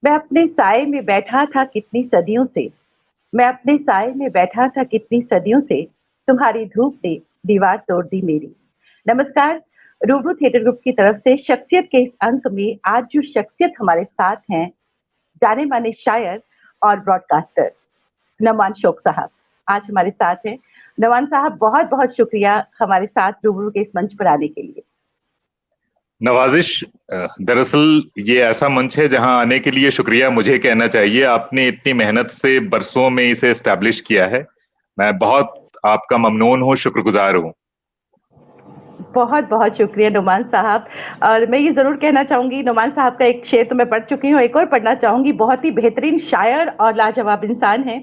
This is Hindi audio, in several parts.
मैं अपने साए में बैठा था कितनी सदियों से, मैं अपने साए में बैठा था कितनी सदियों से, तुम्हारी धूप ने दीवार तोड़ दी मेरी। नमस्कार, रूबरू थिएटर ग्रुप की तरफ से शख्सियत के इस अंक में आज जो शख्सियत हमारे साथ हैं, जाने माने शायर और ब्रॉडकास्टर नमान शौक साहब आज हमारे साथ हैं। नमान साहब, बहुत बहुत शुक्रिया हमारे साथ रूबरू के इस मंच पर आने के लिए। नवाजिश, दरअसल ये ऐसा मंच है जहां आने के लिए शुक्रिया मुझे कहना चाहिए। आपने इतनी मेहनत से बरसों में इसे एस्टैब्लिश किया है। मैं बहुत आपका ममनून हूँ, शुक्रगुजार हूँ। बहुत बहुत शुक्रिया नुमान साहब। और मैं ये जरूर कहना चाहूंगी, नुमान साहब का एक शेर तो मैं पढ़ चुकी हूँ, एक और पढ़ना चाहूंगी। बहुत ही बेहतरीन शायर और लाजवाब इंसान है।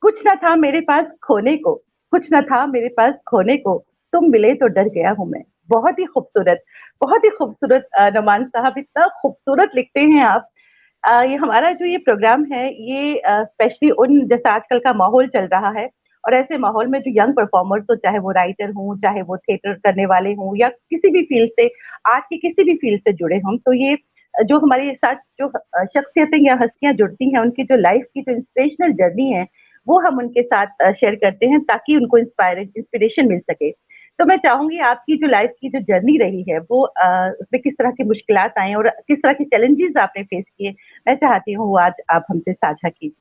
कुछ ना था मेरे पास खोने को, कुछ ना था मेरे पास खोने को, तुम मिले तो डर गया हूं मैं। बहुत ही खूबसूरत, बहुत ही खूबसूरत नुमान साहब, इतना खूबसूरत लिखते हैं आप। ये हमारा जो ये प्रोग्राम है, ये स्पेशली उन जैसा आजकल का माहौल चल रहा है, और ऐसे माहौल में जो यंग परफॉर्मर्स हो, चाहे वो राइटर हों, चाहे वो थिएटर करने वाले हों, या किसी भी फील्ड से, आर्ट की किसी भी फील्ड से जुड़े हों, तो ये जो हमारे साथ जो शख्सियतें या हस्तियां जुड़ती हैं, उनकी जो लाइफ की जो इंस्पिरेशनल जर्नी है, वो हम उनके साथ शेयर करते हैं ताकि उनको इंस्पिरेशन मिल सके। तो मैं चाहूंगी आपकी जो लाइफ की जो जर्नी रही है, वो उसमें किस तरह की मुश्किलात आए और किस तरह के चैलेंजेस आपने फेस किए, मैं चाहती हूँ वो आज आप हमसे साझा कीजिए।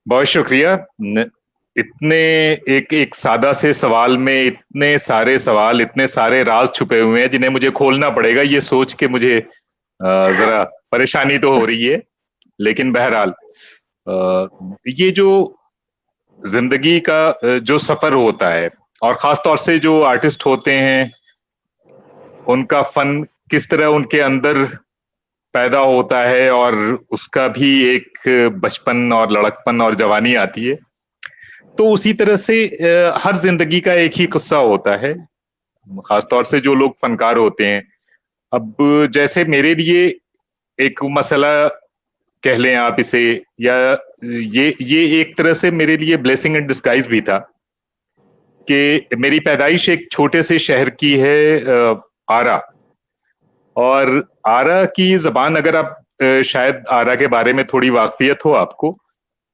बहुत शुक्रिया। इतने एक एक सादा से सवाल में इतने सारे सवाल, इतने सारे राज छुपे हुए हैं जिन्हें मुझे खोलना पड़ेगा। ये सोच के मुझे जरा परेशानी तो हो रही है, लेकिन बहरहाल ये जो जिंदगी का जो सफर होता है, और खास तौर से जो आर्टिस्ट होते हैं, उनका फन किस तरह उनके अंदर पैदा होता है, और उसका भी एक बचपन और लड़कपन और जवानी आती है, तो उसी तरह से हर जिंदगी का एक ही किस्सा होता है, खासतौर से जो लोग फनकार होते हैं। अब जैसे मेरे लिए एक मसला कह लें आप इसे, या ये एक तरह से मेरे लिए ब्लेसिंग इन डिस्गाइज भी था कि मेरी पैदाइश एक छोटे से शहर की है, आरा। और आरा की जबान, अगर आप शायद आरा के बारे में थोड़ी वाकफियत हो आपको,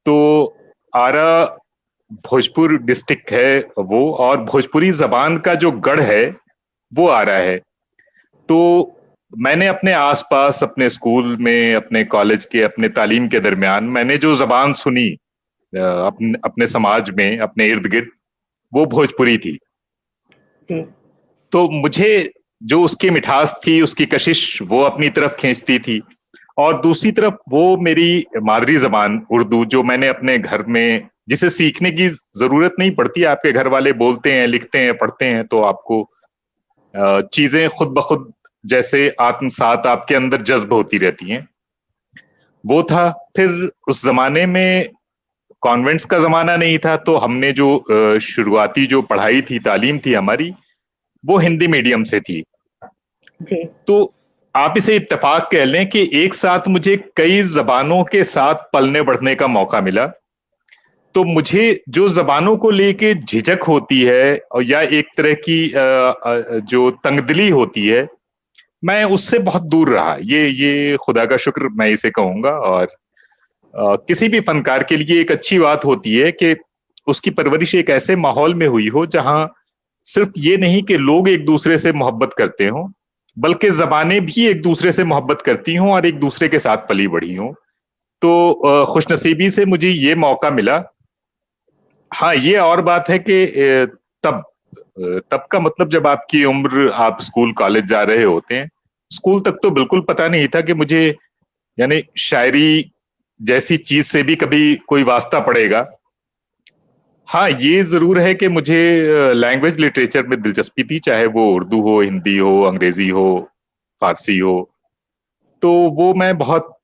तो आरा भोजपुर डिस्ट्रिक्ट है वो, और भोजपुरी जबान का जो गढ़ है वो आरा है। तो मैंने अपने आसपास, अपने स्कूल में, अपने कॉलेज के, अपने तालीम के दरमियान मैंने जो जबान सुनी अपने समाज में, अपने इर्द गिर्द, वो भोजपुरी थी। तो मुझे जो उसकी मिठास थी, उसकी कशिश, वो अपनी तरफ खींचती थी। और दूसरी तरफ वो मेरी मादरी जबान उर्दू, जो मैंने अपने घर में, जिसे सीखने की जरूरत नहीं पड़ती, आपके घर वाले बोलते हैं, लिखते हैं, पढ़ते हैं, तो आपको चीजें खुद ब खुद जैसे आत्मसात आपके अंदर जज्ब होती रहती हैं, वो था। फिर उस जमाने में कॉन्वेंट्स का जमाना नहीं था, तो हमने जो शुरुआती जो पढ़ाई थी, तालीम थी हमारी, वो हिंदी मीडियम से थी। जी। तो आप इसे इत्तेफाक कह लें कि एक साथ मुझे कई जबानों के साथ पलने बढ़ने का मौका मिला। तो मुझे जो जबानों को लेके झिझक होती है, और या एक तरह की जो तंगदिली होती है, मैं उससे बहुत दूर रहा। ये खुदा का शुक्र मैं इसे कहूंगा। और किसी भी फनकार के लिए एक अच्छी बात होती है कि उसकी परवरिश एक ऐसे माहौल में हुई हो जहां सिर्फ ये नहीं कि लोग एक दूसरे से मोहब्बत करते हों, बल्कि जबानें भी एक दूसरे से मोहब्बत करती हों और एक दूसरे के साथ पली बढ़ी हों। तो खुशनसीबी से मुझे ये मौका मिला। हाँ, ये और बात है कि तब तब का मतलब, जब आपकी उम्र, आप स्कूल कॉलेज जा रहे होते हैं, स्कूल तक तो बिल्कुल पता नहीं था कि मुझे, यानी शायरी जैसी चीज से भी कभी कोई वास्ता पड़ेगा। हाँ, ये जरूर है कि मुझे लैंग्वेज लिटरेचर में दिलचस्पी थी, चाहे वो उर्दू हो, हिंदी हो, अंग्रेजी हो, फारसी हो। तो वो मैं बहुत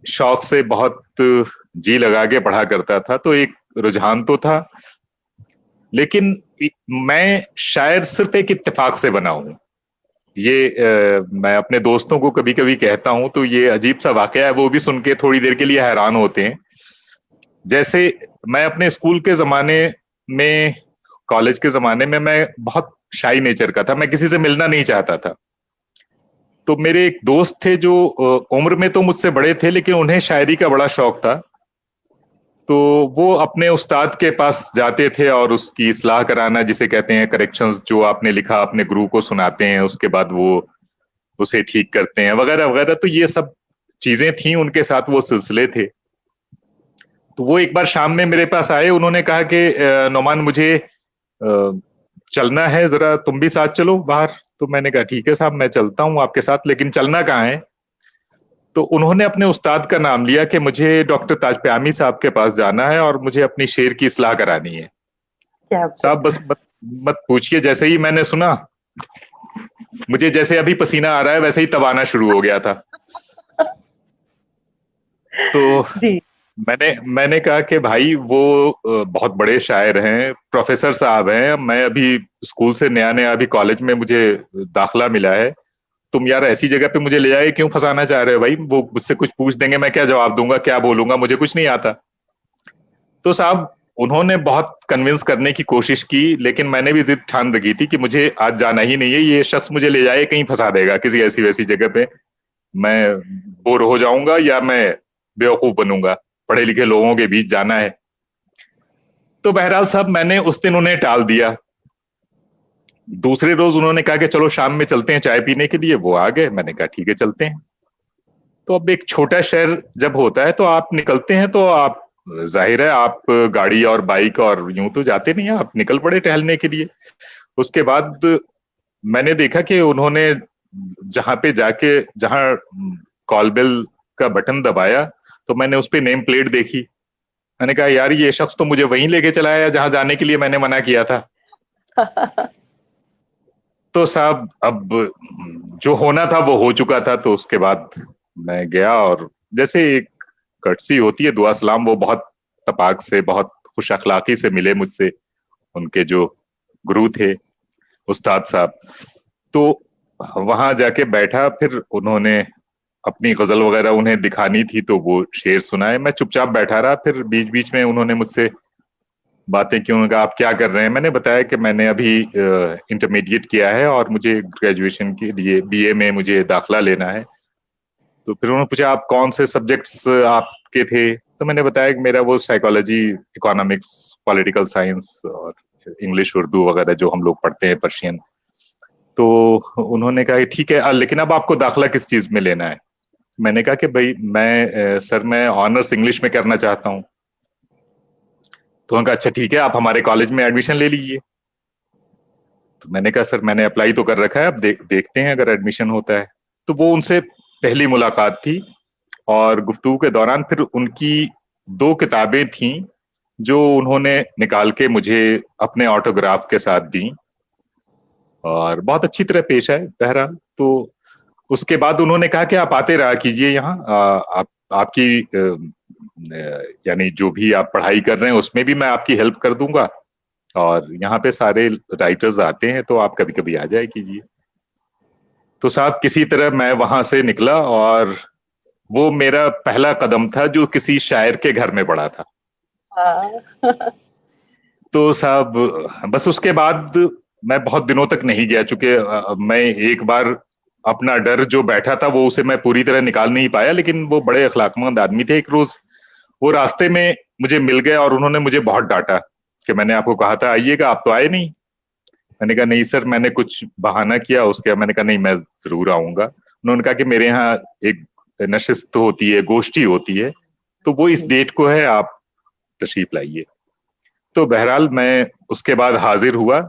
शौक से, बहुत जी लगा के पढ़ा करता था, तो एक रुझान तो था। लेकिन मैं शायद सिर्फ एक इत्तेफाक से बना हूं। ये मैं अपने दोस्तों को कभी कभी कहता हूं, तो ये अजीब सा वाकया है, वो भी सुन के थोड़ी देर के लिए हैरान होते हैं। जैसे मैं अपने स्कूल के जमाने में, कॉलेज के जमाने में, मैं बहुत शाई नेचर का था, मैं किसी से मिलना नहीं चाहता था। तो मेरे एक दोस्त थे जो उम्र में तो मुझसे बड़े थे, लेकिन उन्हें शायरी का बड़ा शौक था। तो वो अपने उस्ताद के पास जाते थे और उसकी इस्लाह कराना, जिसे कहते हैं करेक्शंस, जो आपने लिखा अपने गुरु को सुनाते हैं, उसके बाद वो उसे ठीक करते हैं, वगैरह वगैरह। तो ये सब चीजें थी, उनके साथ वो सिलसिले थे। तो वो एक बार शाम में मेरे पास आए, उन्होंने कहा कि नौमान, मुझे चलना है, जरा तुम भी साथ चलो बाहर। तो मैंने कहा ठीक है साहब, मैं चलता हूँ आपके साथ, लेकिन चलना कहाँ है? तो उन्होंने अपने उस्ताद का नाम लिया कि मुझे डॉक्टर ताजप्यामी साहब के पास जाना है और मुझे अपनी शेर की इस्लाह करानी है। क्या साहब बस मत पूछिए, जैसे ही मैंने सुना, मुझे जैसे अभी पसीना आ रहा है वैसे ही तबाना शुरू हो गया था। तो जी। मैंने कहा कि भाई वो बहुत बड़े शायर हैं, प्रोफेसर साहब हैं, मैं अभी स्कूल से नया नया अभी कॉलेज में मुझे दाखिला मिला है, तुम यार ऐसी जगह पे मुझे ले आए, क्यों फंसाना चाह रहे हो भाई? वो मुझसे कुछ पूछ देंगे, मैं क्या जवाब दूंगा, क्या बोलूंगा, मुझे कुछ नहीं आता। तो साहब उन्होंने बहुत कन्विंस करने की कोशिश की, लेकिन मैंने भी जिद ठान रखी थी कि मुझे आज जाना ही नहीं है, ये शख्स मुझे ले जाए कहीं फंसा देगा किसी ऐसी वैसी जगह पे, मैं बोर हो जाऊंगा या मैं बेवकूफ बनूंगा, पढ़े लिखे लोगों के बीच जाना है। तो बहरहाल साहब मैंने उस दिन उन्हें टाल दिया। दूसरे रोज उन्होंने कहा कि चलो शाम में चलते हैं चाय पीने के लिए, वो आ गए, मैंने कहा ठीक है चलते हैं। तो अब एक छोटा शहर जब होता है तो आप निकलते हैं, तो आप जाहिर है आप गाड़ी और बाइक और यूं तो जाते नहीं, आप निकल पड़े टहलने के लिए। उसके बाद मैंने देखा कि उन्होंने जहां पे जाके, जहां कॉल बेल का बटन दबाया, तो मैंने उस पे नेम प्लेट देखी। मैंने कहा यार ये शख्स तो मुझे वहीं लेके चला आया जहां जाने के लिए मैंने मना किया था। तो साहब अब जो होना था वो हो चुका था। तो उसके बाद मैं गया और जैसे एक कर्टसी होती है, दुआ सलाम, वो बहुत तपाक से, बहुत खुश अखलाकी से मिले मुझसे, उनके जो गुरु थे उस्ताद साहब। तो वहां जाके बैठा, फिर उन्होंने अपनी गजल वगैरह उन्हें दिखानी थी तो वो शेर सुनाए, मैं चुपचाप बैठा रहा। फिर बीच बीच में उन्होंने मुझसे बातें की, उन्होंने कहा आप क्या कर रहे हैं? मैंने बताया कि मैंने अभी इंटरमीडिएट किया है और मुझे ग्रेजुएशन के लिए बीए में मुझे दाखिला लेना है। तो फिर उन्होंने पूछा आप कौन से सब्जेक्ट्स आपके थे? तो मैंने बताया कि मेरा वो साइकोलॉजी, इकोनॉमिक्स, पॉलिटिकल साइंस और इंग्लिश उर्दू वगैरह जो हम लोग पढ़ते हैं, पर्शियन। तो उन्होंने कहा ठीक है, लेकिन अब आपको दाखिला किस चीज में लेना है? मैंने कहा कि भाई मैं सर मैं ऑनर्स इंग्लिश में करना चाहता हूँ। तो उन्होंने कहा अच्छा ठीक है, आप हमारे कॉलेज में एडमिशन ले लीजिए। तो मैंने कहा सर मैंने अप्लाई तो कर रखा है, अब देखते हैं अगर एडमिशन होता है। तो वो उनसे पहली मुलाकात थी और गुफ्तगू के दौरान फिर उनकी दो किताबें थीं जो उन्होंने निकाल के मुझे अपने ऑटोग्राफ के साथ दी और बहुत अच्छी तरह पेश आए। बहरहाल तो उसके बाद उन्होंने कहा कि आप आते रहा कीजिए यहाँ, आप आपकी यानी जो भी आप पढ़ाई कर रहे हैं उसमें भी मैं आपकी हेल्प कर दूंगा, और यहाँ पे सारे राइटर्स आते हैं तो आप कभी कभी आ जाए कीजिए। तो साहब किसी तरह मैं वहां से निकला और वो मेरा पहला कदम था जो किसी शायर के घर में पड़ा था। हाँ। तो साहब बस उसके बाद मैं बहुत दिनों तक नहीं गया, चूंकि मैं एक बार अपना डर जो बैठा था वो उसे मैं पूरी तरह निकाल नहीं पाया, लेकिन वो बड़े अखलाकमंद आदमी थे। एक रोज वो रास्ते में मुझे मिल गए और उन्होंने मुझे बहुत डांटा कि मैंने आपको कहा था आइएगा, आप तो आए नहीं। मैंने कहा नहीं सर, मैंने कुछ बहाना किया। उसके मैंने कहा नहीं मैं जरूर आऊंगा। उन्होंने कहा कि मेरे यहाँ एक नशिस्त होती है, गोष्ठी होती है, तो वो इस डेट को है, आप तशरीफ लाइए। तो बहरहाल मैं उसके बाद हाजिर हुआ।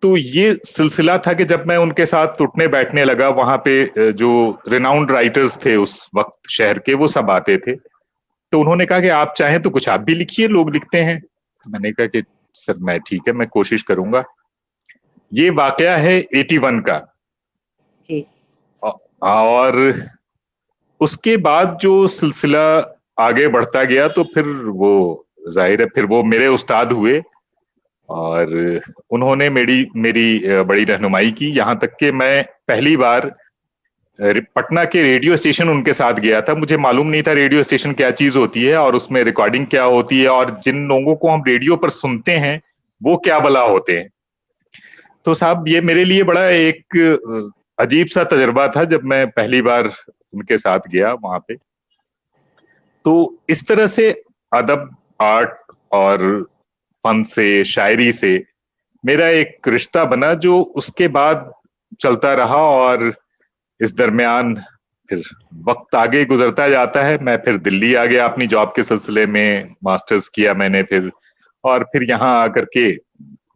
तो ये सिलसिला था कि जब मैं उनके साथ उठने बैठने लगा, वहां पे जो रिनाउंड राइटर्स थे उस वक्त शहर के, वो सब आते थे। तो उन्होंने कहा कि आप चाहें तो कुछ आप भी लिखिए, लोग लिखते हैं। तो मैंने कहा कि सर मैं ठीक है, मैं कोशिश करूंगा। ये वाकया है 81 का। जी। और उसके बाद जो सिलसिला आगे बढ़ता गया तो फिर वो जाहिर है फिर वो मेरे उस्ताद हुए और उन्होंने मेरी मेरी बड़ी रहनुमाई की, यहाँ तक कि मैं पहली बार पटना के रेडियो स्टेशन उनके साथ गया था। मुझे मालूम नहीं था रेडियो स्टेशन क्या चीज होती है और उसमें रिकॉर्डिंग क्या होती है और जिन लोगों को हम रेडियो पर सुनते हैं वो क्या भला होते हैं। तो साहब ये मेरे लिए बड़ा एक अजीब सा तजुर्बा था जब मैं पहली बार उनके साथ गया वहां पे। तो इस तरह से अदब, आर्ट और फन से, शायरी से मेरा एक रिश्ता बना जो उसके बाद चलता रहा। और इस दरमियान फिर वक्त आगे गुजरता जाता है। मैं फिर दिल्ली आ गया अपनी जॉब के सिलसिले में, मास्टर्स किया मैंने फिर। और फिर यहाँ आकर के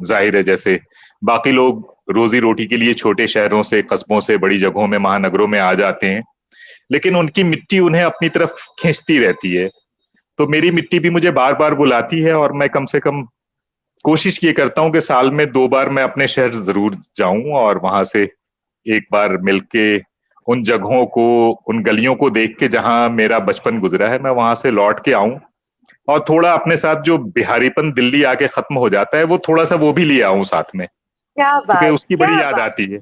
जाहिर है जैसे बाकी लोग रोजी रोटी के लिए छोटे शहरों से, कस्बों से, बड़ी जगहों में, महानगरों में आ जाते हैं, लेकिन उनकी मिट्टी उन्हें अपनी तरफ खींचती रहती है। तो मेरी मिट्टी भी मुझे बार बार बुलाती है, और मैं कम से कम कोशिश ये करता हूं कि साल में 2 बार मैं अपने शहर जरूर जाऊं और वहां से एक बार मिलके उन जगहों को, उन गलियों को देख के जहां मेरा बचपन गुजरा है, मैं वहां से लौट के आऊं। और थोड़ा अपने साथ जो बिहारीपन दिल्ली आके खत्म हो जाता है, वो थोड़ा सा वो भी ले आऊं साथ में, क्या क्योंकि बात, उसकी बड़ी क्या याद बात, आती है।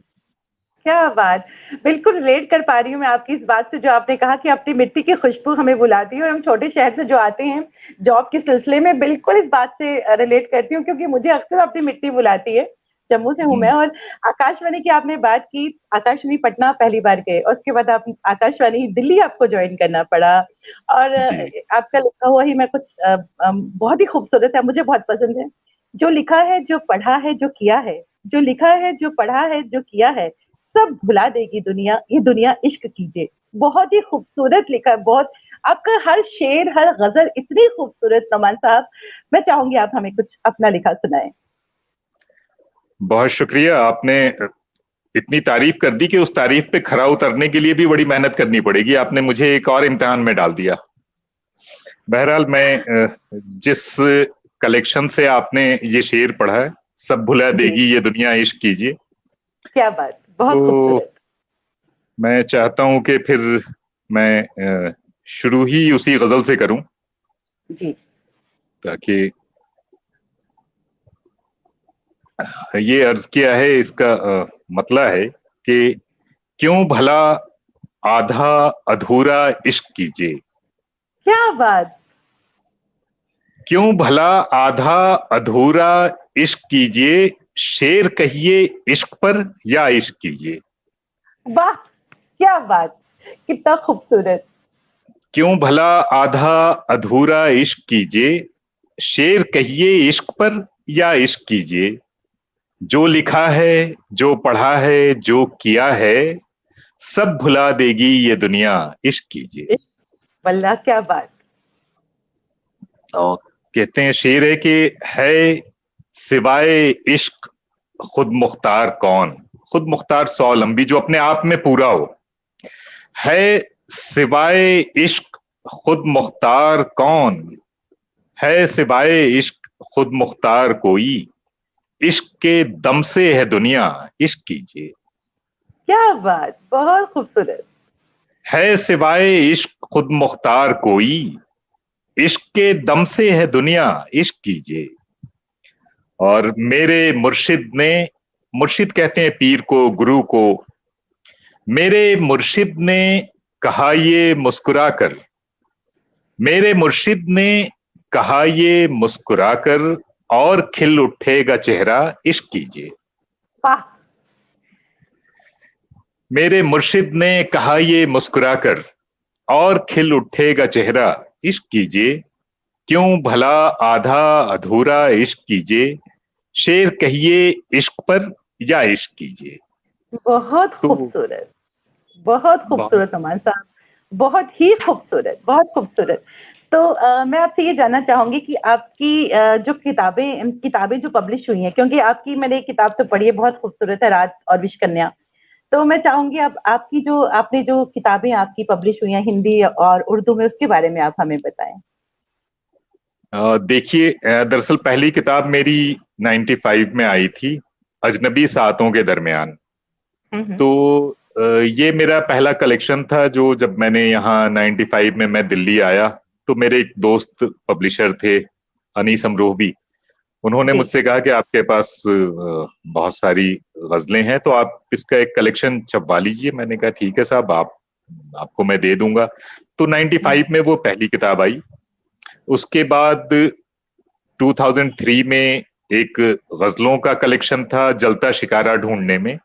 क्या बात। बिल्कुल रिलेट कर पा रही हूँ मैं आपकी इस बात से, जो आपने कहा कि अपनी मिट्टी की खुशबू हमें बुलाती है, और हम छोटे शहर से जो आते हैं जॉब के सिलसिले में, बिल्कुल इस बात से रिलेट करती हूँ, क्योंकि मुझे अक्सर अपनी मिट्टी बुलाती है। जम्मू से हूँ मैं। और आकाशवाणी की आपने बात की, आकाशवाणी पटना पहली बार गए, और उसके बाद आप आकाशवाणी दिल्ली आपको ज्वाइन करना पड़ा। और जी। आपका लिखा हुआ ही मैं कुछ बहुत ही खूबसूरत है, मुझे बहुत पसंद है। जो लिखा है, जो पढ़ा है, जो किया है, जो लिखा है, जो पढ़ा है, जो किया है, सब भुला देगी दुनिया, ये दुनिया इश्क कीजिए। बहुत ही खूबसूरत लिखा है, बहुत। आपका हर शेर, हर गजल इतनी खूबसूरत, नोमान साहब। मैं चाहूंगी आप हमें कुछ अपना लिखा सुनाएं। बहुत शुक्रिया। आपने इतनी तारीफ कर दी कि उस तारीफ पे खरा उतरने के लिए भी बड़ी मेहनत करनी पड़ेगी। आपने मुझे एक और इम्तिहान में डाल दिया। बहरहाल, मैं जिस कलेक्शन से आपने ये शेर पढ़ा है, सब भुला जी, देगी ये दुनिया इश्क कीजिए, क्या बात, बहुत तो खूबसूरत। मैं चाहता हूं कि फिर मैं शुरू ही उसी गजल से करूं, जी, ताकि ये अर्ज किया है, इसका मतलब है कि क्यों भला आधा अधूरा इश्क कीजिए। क्या बात। क्यों भला आधा अधूरा इश्क कीजिए, शेर कहिए इश्क पर या इश्क कीजिए। वाह, क्या बात, कितना खूबसूरत। क्यों भला आधा अधूरा इश्क कीजिए, शेर कहिए इश्क पर या इश्क कीजिए। जो लिखा है, जो पढ़ा है, जो किया है, सब भुला देगी ये दुनिया इश्क कीजिए। इश्क, वल्लाह क्या बात। और कहते हैं, शेर है कि है सिवाय इश्क खुद मुख्तार कौन। खुद मुख्तार सौ लंबी जो अपने आप में पूरा हो। है सिवाय इश्क खुद मुख्तार कौन, है सिवाय इश्क खुद मुख्तार कोई। इश्क के दम से है दुनिया इश्क कीजिए। क्या बात, बहुत खूबसूरत। है सिवाय इश्क खुद मुख्तार कोई, इश्क के दम से है दुनिया इश्क कीजिए। और मेरे मुर्शिद ने, मुर्शिद कहते हैं पीर को, गुरु को, मेरे मुर्शिद ने कहा ये मुस्कुरा कर, मेरे मुर्शिद ने कहा ये मुस्कुरा कर, और खिल उठेगा चेहरा इश्क कीजिए। वाह, मेरे मुर्शिद ने कहा ये मुस्कुरा कर, और खिल उठेगा चेहरा इश्क कीजिए। क्यों भला आधा अधूरा इश्क कीजिए, शेर कहिए इश्क पर या इश्क कीजिए। बहुत तो खूबसूरत, बहुत बहुत खूबसूरत नोमान साहब। बहुत ही खूबसूरत, बहुत खूबसूरत। तो मैं आपसे ये जानना चाहूंगी कि आपकी जो किताबें किताबें जो पब्लिश हुई हैं, क्योंकि आपकी मैंने एक किताब तो पढ़ी है, बहुत खूबसूरत है, रात और विश कन्या। तो मैं चाहूंगी आप आपकी जो आपने जो किताबें आपकी पब्लिश हुई हैं हिंदी और उर्दू में, उसके बारे में आप हमें बताएं। देखिए, दरअसल पहली किताब मेरी 95 में आई थी, अजनबी सातों के दरमियान। हम्म। तो ये मेरा पहला कलेक्शन था, जो जब मैंने यहाँ 95 में मैं दिल्ली आया, तो मेरे एक दोस्त पब्लिशर थे, अनीस अमरोहबी। उन्होंने जी। मुझसे कहा कि आपके पास बहुत सारी गजलें हैं, तो आप इसका एक कलेक्शन छपवा लीजिए। मैंने कहा ठीक है साहब, आप आपको मैं दे दूंगा। तो 95 में वो पहली किताब आई। उसके बाद 2003 में एक गजलों का कलेक्शन था, जलता शिकारा ढूंढने में।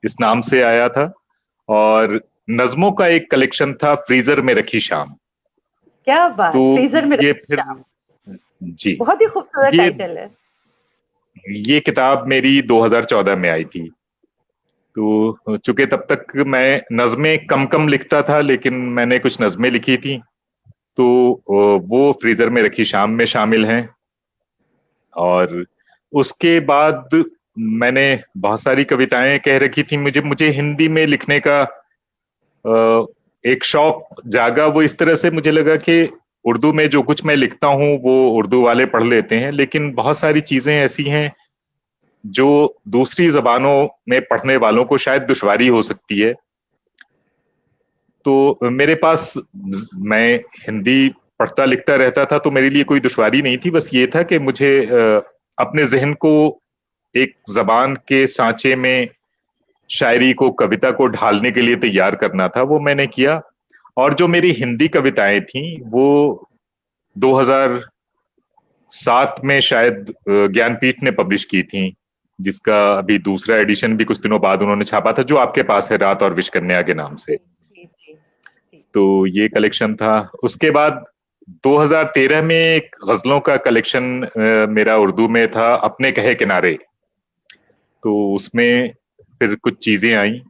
इस नाम से आया था, और नज्मों का एक कलेक्शन था फ्रीजर में रखी शाम। क्या बात, तो फ्रीजर में ये रखी फिर, शाम, जी, बहुत ही खूबसूरत ये टाइटल है। ये किताब मेरी 2014 में आई थी। तो चूंकि तब तक मैं नज़में कम कम लिखता था, लेकिन मैंने कुछ नज़में लिखी थी, तो वो फ्रीजर में रखी शाम में शामिल हैं। और उसके बाद मैंने बहुत सारी कविताएं कह रखी थी। मुझे मुझे हिंदी में लिखने का एक शौक जागा। वो इस तरह से मुझे लगा कि उर्दू में जो कुछ मैं लिखता हूँ वो उर्दू वाले पढ़ लेते हैं, लेकिन बहुत सारी चीजें ऐसी हैं जो दूसरी जबानों में पढ़ने वालों को शायद दुश्वारी हो सकती है। तो मेरे पास, मैं हिंदी पढ़ता लिखता रहता था, तो मेरे लिए कोई दुश्वारी नहीं थी। बस ये था कि मुझे अपने जहन को एक जबान के सांचे में शायरी को, कविता को ढालने के लिए तैयार करना था। वो मैंने किया। और जो मेरी हिंदी कविताएं थी वो 2007 में शायद ज्ञानपीठ ने पब्लिश की थी, जिसका अभी दूसरा एडिशन भी कुछ दिनों बाद उन्होंने छापा था, जो आपके पास है, रात और विश कन्या के नाम से। जी जी जी। तो ये कलेक्शन था। उसके बाद 2013 में एक गजलों का कलेक्शन मेरा उर्दू में था, अपने कहे किनारे। तो उसमें फिर कुछ चीजें आई।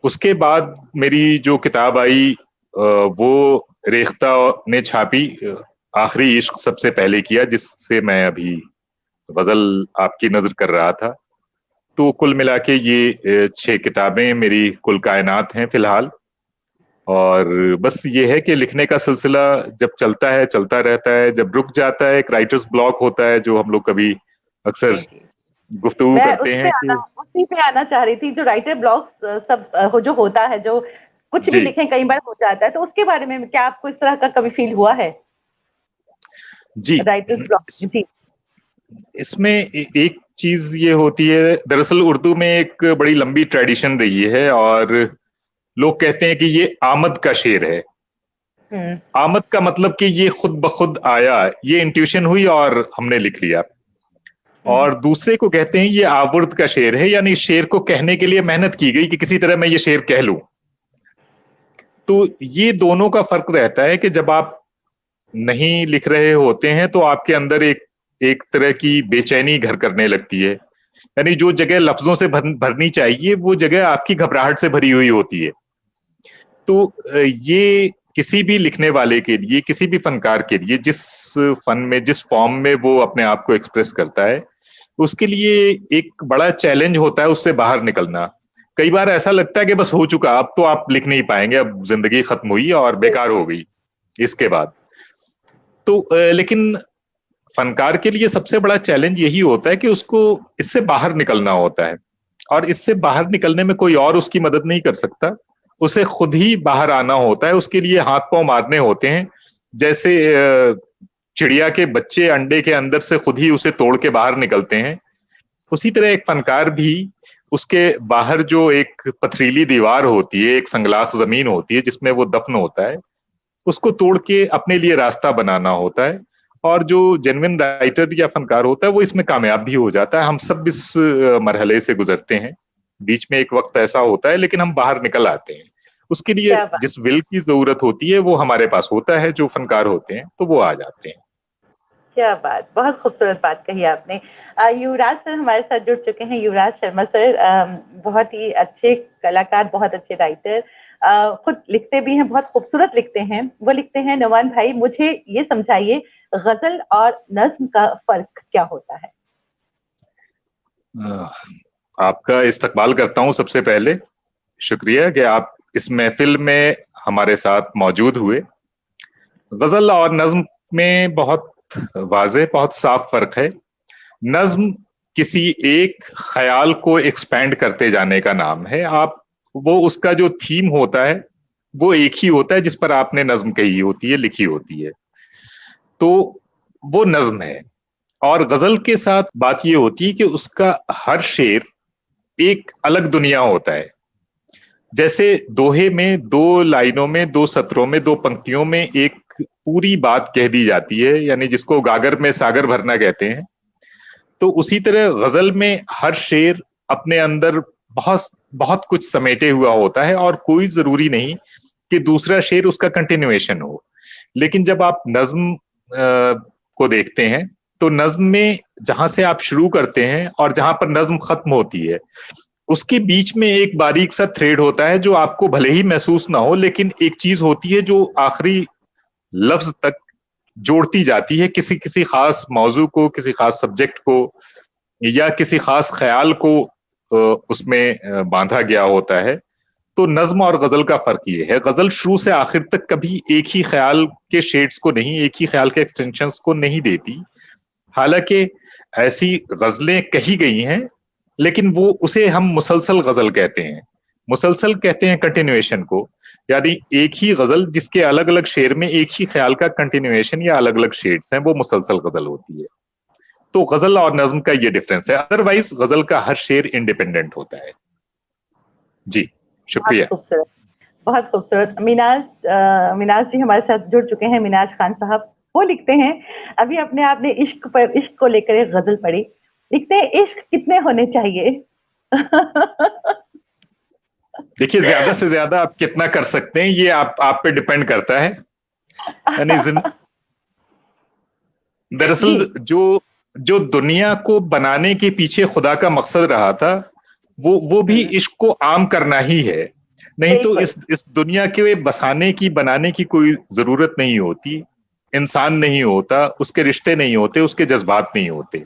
उसके बाद मेरी जो किताब आई वो रेख्ता ने छापी, आखिरी इश्क सबसे पहले किया, जिससे मैं अभी गजल आपकी नजर कर रहा था। तो कुल मिला के ये 6 किताबें मेरी कुल कायनात हैं फिलहाल। और बस ये है कि लिखने का सिलसिला जब चलता है चलता रहता है, जब रुक जाता है एक राइटर्स ब्लॉक होता है, जो हम लोग कभी अक्सर जी जी। गुफ्तगू मैं करते हैं कि उसी पे आना चाह रही थी, जो राइटर ब्लॉक सब जो होता है, जो कुछ भी जी लिखें कई बार हो जाता है, तो उसके बारे में क्या आपको इस तरह का कभी फील हुआ है? जी। राइटर्स ब्लॉक, जी। इसमें एक चीज ये होती है, दरअसल उर्दू में एक बड़ी लंबी ट्रेडिशन रही है, और लोग कहते हैं कि ये आमद का शेर है। हम्म। आमद का मतलब कि ये खुद ब खुद आया, ये इंट्यूशन हुई और हमने लिख लिया। हम्म। और दूसरे को कहते हैं ये आवर्त का शेर है, यानी शेर को कहने के लिए मेहनत की गई कि किसी तरह मैं ये शेर कह लूं। तो ये दोनों का फर्क रहता है कि जब आप नहीं लिख रहे होते हैं तो आपके अंदर एक एक तरह की बेचैनी घर करने लगती है। यानी जो जगह लफ्जों से भरनी चाहिए, वो जगह आपकी घबराहट से भरी हुई होती है। तो ये किसी भी लिखने वाले के लिए, किसी भी फनकार के लिए, जिस फन में, जिस फॉर्म में वो अपने आप को एक्सप्रेस करता है, उसके लिए एक बड़ा चैलेंज होता है उससे बाहर निकलना। कई बार ऐसा लगता है कि बस हो चुका, अब तो आप लिख नहीं पाएंगे, अब जिंदगी खत्म हुई और बेकार हो गई इसके बाद। तो लेकिन फनकार के लिए सबसे बड़ा चैलेंज यही होता है कि उसको इससे बाहर निकलना होता है, और इससे बाहर निकलने में कोई और उसकी मदद नहीं कर सकता। उसे खुद ही बाहर आना होता है, उसके लिए हाथ पांव मारने होते हैं। जैसे चिड़िया के बच्चे अंडे के अंदर से खुद ही उसे तोड़ के बाहर निकलते हैं, उसी तरह एक फनकार भी उसके बाहर जो एक पथरीली दीवार होती है, एक संगलाख जमीन होती है जिसमें वो दफन होता है, उसको तोड़ के अपने लिए रास्ता बनाना होता है। और जो जेन्युइन राइटर या फनकार होता है वो इसमें कामयाब भी हो जाता है। हम सब इस मरहले से गुजरते हैं। बीच में एक वक्त ऐसा होता है, लेकिन हम बाहर निकल आते हैं। उसके लिए क्या बात, जिस विल की जरूरत होती है वो हमारे पास होता है, जो फनकार होते हैं तो वो आ जाते हैं। क्या बात, बहुत खूबसूरत बात कही आपने। युवराज सर हमारे साथ जुड़ चुके हैं। युवराज शर्मा सर बहुत ही अच्छे कलाकार, बहुत अच्छे राइटर, खुद लिखते भी हैं, बहुत खूबसूरत लिखते हैं। वो लिखते हैं, नुमान भाई मुझे ये समझाइए, गजल और नज्म का फर्क क्या होता है? आपका इस्तकबाल करता हूं। सबसे पहले शुक्रिया कि आप इस महफिल में हमारे साथ मौजूद हुए। गजल और नज्म में बहुत वाज़ेह, बहुत साफ फर्क है। नज्म किसी एक ख्याल को एक्सपेंड करते जाने का नाम है। आप, वो उसका जो थीम होता है वो एक ही होता है जिस पर आपने नज्म कही होती है, लिखी होती है, तो वो नज्म है। और गजल के साथ बात ये होती है कि उसका हर शेर एक अलग दुनिया होता है। जैसे दोहे में 2 लाइनों में, 2 सत्रों में, 2 पंक्तियों में एक पूरी बात कह दी जाती है, यानी जिसको गागर में सागर भरना कहते हैं। तो उसी तरह गजल में हर शेर अपने अंदर बहुत बहुत कुछ समेटे हुआ होता है और कोई जरूरी नहीं कि दूसरा शेर उसका कंटिन्यूएशन हो। लेकिन जब आप नज्म को देखते हैं तो नज्म में जहां से आप शुरू करते हैं और जहां पर नज्म खत्म होती है उसके बीच में एक बारीक सा थ्रेड होता है जो आपको भले ही महसूस ना हो, लेकिन एक चीज होती है जो आखिरी लफ्ज तक जोड़ती जाती है, किसी किसी खास मौजू को, किसी खास सब्जेक्ट को या किसी खास ख्याल को उसमें बांधा गया होता है। तो नज्म और गजल का फर्क ये है, गजल शुरू से आखिर तक कभी एक ही ख्याल के शेड्स को नहीं, एक ही ख्याल के एक्सटेंशंस को नहीं देती। हालांकि ऐसी गजलें कही गई हैं, लेकिन वो उसे हम मुसलसल गजल कहते हैं। मुसलसल कहते हैं कंटिन्यूएशन को, यानी एक ही गजल जिसके अलग अलग शेर में एक ही ख्याल का कंटिन्यूएशन या अलग अलग शेड्स हैं, वो मुसलसल गजल होती है। तो गजल और नज्म का ये डिफरेंस है, अदरवाइज गजल का हर शेर इंडिपेंडेंट होता है। जी शुक्रिया। बहुत खूबसूरत। मिनाज जी हमारे साथ जुड़ चुके हैं, मिनाज खान साहब। वो लिखते हैं, अभी अपने आपने इश्क को लेकर एक गजल पढ़ी, लिखते हैं इश्क कितने होने चाहिए? देखिए, ज्यादा से ज्यादा आप कितना कर सकते हैं ये आप पे डिपेंड करता है। यानी दरअसल जो दुनिया को बनाने के पीछे खुदा का मकसद रहा था, वो भी इश्क को आम करना ही है। नहीं तो इस दुनिया के बसाने की, बनाने की कोई जरूरत नहीं होती। इंसान नहीं होता, उसके रिश्ते नहीं होते, उसके जज्बात नहीं होते।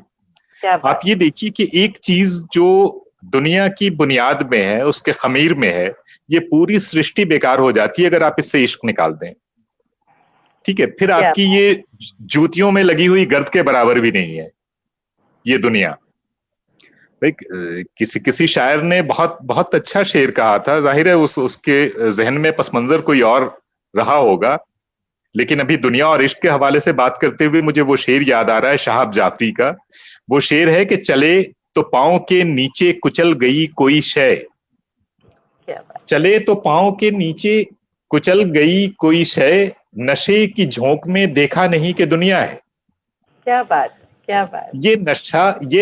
आप ये देखिए कि एक चीज जो दुनिया की बुनियाद में है, उसके खमीर में है, ये पूरी सृष्टि बेकार हो जाती है अगर आप इससे इश्क निकाल दें। ठीक है, फिर आपकी ये जूतियों में लगी हुई गर्द के बराबर भी नहीं है ये दुनिया। किसी शायर ने बहुत बहुत अच्छा शेर कहा था, जाहिर है उसके जहन में पसमंजर कोई और रहा होगा, लेकिन अभी दुनिया और इश्क के हवाले से बात करते हुए मुझे वो शेर याद आ रहा है शाहब जाफरी का। वो शेर है कि चले तो पांव के नीचे कुचल गई कोई शय, चले तो पांव के नीचे कुचल गई कोई शय, नशे की झोंक में देखा नहीं कि दुनिया है। क्या बात, क्या बात। ये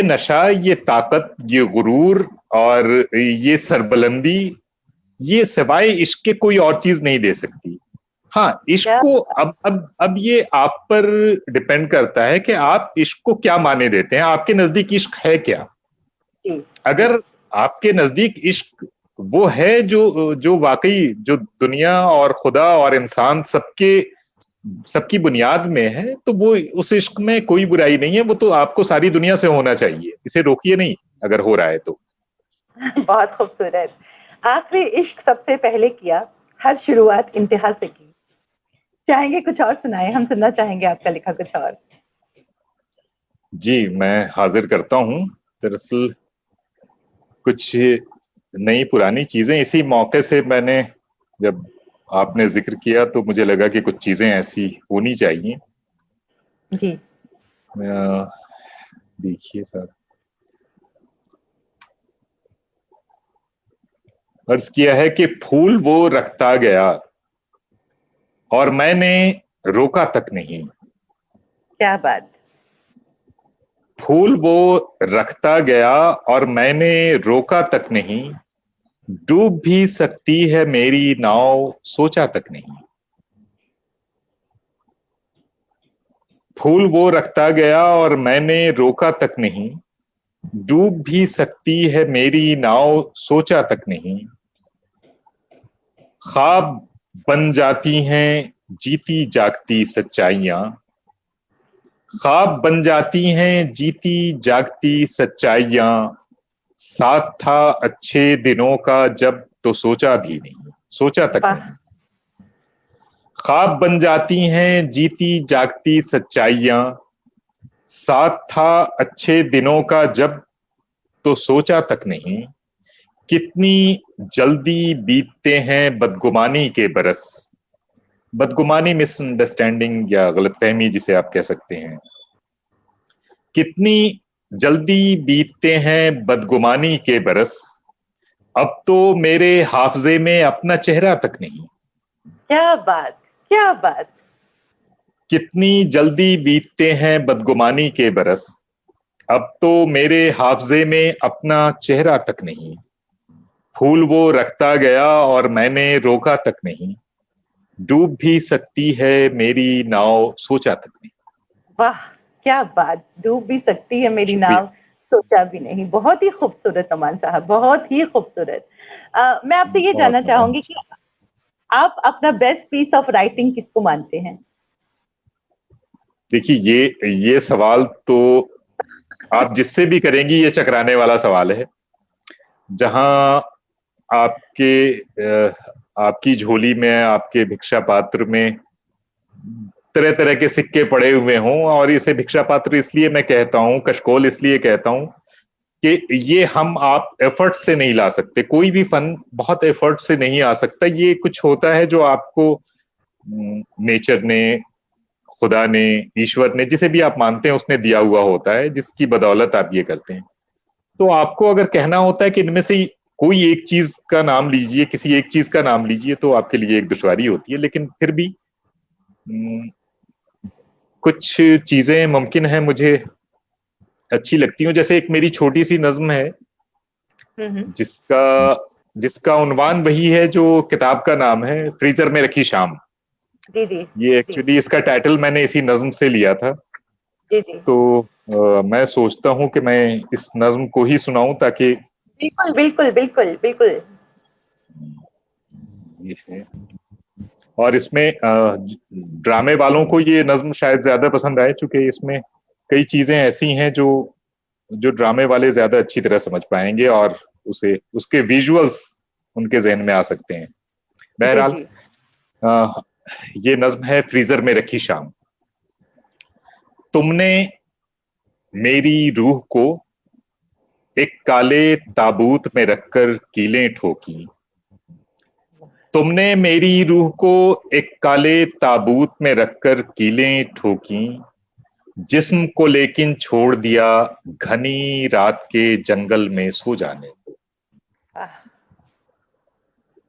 नशा, ये ताकत, ये गुरूर और ये सरबलंदी, ये सिवाय इश्क के कोई और चीज नहीं दे सकती। हाँ, इश्क को अब ये आप पर डिपेंड करता है कि आप इश्क को क्या माने देते हैं, आपके नजदीक इश्क है क्या। अगर आपके नजदीक इश्क वो है जो वाकई जो दुनिया और खुदा और इंसान सबकी बुनियाद में है, तो वो उस इश्क में कोई बुराई नहीं है। वो तो आपको सारी दुनिया से होना चाहिए, इसे रोकिए नहीं अगर हो रहा है तो। बहुत खूबसूरत। आखिरी इश्क सबसे पहले किया, हर शुरुआत इंतहा से की। चाहेंगे कुछ और सुनाए? हम सुनना चाहेंगे आपका लिखा कुछ और। जी, मैं हाजिर करता हूँ। दरअसल कुछ नई पुरानी चीजें इसी मौके से, मैंने जब आपने जिक्र किया तो मुझे लगा कि कुछ चीजें ऐसी होनी चाहिए। जी देखिए सर, अर्ज किया है कि फूल वो रखता गया और मैंने रोका तक नहीं। क्या बात। फूल वो रखता गया और मैंने रोका तक नहीं, डूब भी सकती है मेरी नाव सोचा तक नहीं। फूल वो रखता गया और मैंने रोका तक नहीं, डूब भी सकती है मेरी नाव सोचा तक नहीं। ख्वाब बन जाती हैं जीती जागती सच्चाइयां, ख्वाब बन जाती हैं जीती जागती सच्चाइयां, साथ था अच्छे दिनों का जब तो सोचा भी नहीं, सोचा तक नहीं। ख्वाब बन जाती हैं जीती जागती सच्चाइयां, साथ था अच्छे दिनों का जब तो सोचा तक नहीं। कितनी जल्दी बीतते हैं बदगुमानी के बरस, बदगुमानी मिसअंडरस्टैंडिंग या गलतफहमी जिसे आप कह सकते हैं। कितनी जल्दी बीतते हैं बदगुमानी के बरस, अब तो मेरे हाफजे में अपना चेहरा तक नहीं। क्या बात, क्या बात। कितनी जल्दी बीतते हैं बदगुमानी के बरस, अब तो मेरे हाफजे में अपना चेहरा तक नहीं। फूल वो रखता गया और मैंने रोका तक नहीं, डूब भी सकती है मेरी नाव सोचा तक नहीं। वाह, क्या बात! डूब भी सकती है मेरी शुक्रिया। नाव, सोचा भी नहीं। बहुत ही खूबसूरत नोमान साहब, बहुत ही खूबसूरत। मैं आपसे ये बहुत जानना चाहूंगी बहुत। कि आप अपना बेस्ट पीस ऑफ राइटिंग किसको मानते हैं? देखिए, ये सवाल तो आप जिससे भी करेंगी ये चकराने वाला सवाल है। जहां आपके आपकी झोली में, आपके भिक्षा पात्र में तरह तरह के सिक्के पड़े हुए हों, और इसे भिक्षा पात्र इसलिए मैं कहता हूं, कशकोल इसलिए कहता हूं कि ये हम आप एफर्ट से नहीं ला सकते। कोई भी फन बहुत एफर्ट से नहीं आ सकता। ये कुछ होता है जो आपको नेचर ने, खुदा ने, ईश्वर ने, जिसे भी आप मानते हैं उसने दिया हुआ होता है, जिसकी बदौलत आप ये करते हैं। तो आपको अगर कहना होता है कि इनमें से कोई एक चीज का नाम लीजिए, किसी एक चीज का नाम लीजिए, तो आपके लिए एक दुश्वारी होती है। लेकिन फिर भी कुछ चीजें मुमकिन है मुझे अच्छी लगती हूँ। जैसे एक मेरी छोटी सी नज्म है हम्म। जिसका जिसका उन्वान वही है जो किताब का नाम है, फ्रीजर में रखी शाम। जी जी। ये जी एक्चुअली इसका टाइटल मैंने इसी नज्म से लिया था। जी। जी तो मैं सोचता हूँ कि मैं इस नज्म को ही सुनाऊं ताकि बिल्कुल बिल्कुल बिल्कुल बिल्कुल। ये है। और इसमें ड्रामे वालों को ये नज्म शायद ज्यादा पसंद आए, क्योंकि इसमें कई चीजें ऐसी हैं जो जो ड्रामे वाले ज्यादा अच्छी तरह समझ पाएंगे, और उसे उसके विजुअल्स उनके जहन में आ सकते हैं। जी बहरहाल, जी। अ, ये नज्म है फ्रीजर में रखी शाम। तुमने मेरी रूह को एक काले ताबूत में रखकर कीलें ठोकी। तुमने मेरी रूह को एक काले ताबूत में रखकर कीलें ठोकी, जिस्म को लेकिन छोड़ दिया घनी रात के जंगल में सो जाने को। आह,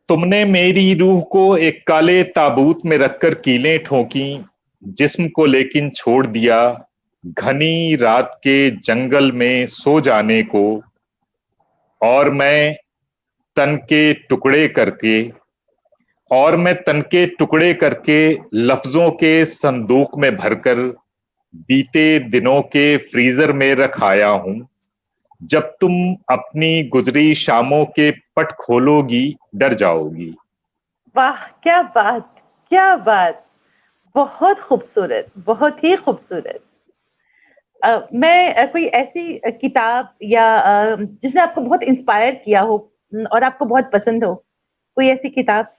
तुमने मेरी रूह को एक काले ताबूत में रखकर कीलें ठोकी, जिस्म को लेकिन छोड़ दिया घनी रात के जंगल में सो जाने को। और मैं तन के टुकड़े करके और मैं तन के टुकड़े करके लफ्जों के संदूक में भरकर बीते दिनों के फ्रीजर में रखाया हूं। जब तुम अपनी गुजरी शामों के पट खोलोगी, डर जाओगी। वाह, क्या बात! क्या बात! बहुत खूबसूरत, बहुत ही खूबसूरत। मैं कोई ऐसी किताब या जिसने आपको बहुत इंस्पायर किया हो, और आपको बहुत पसंद हो, कोई ऐसी किताब?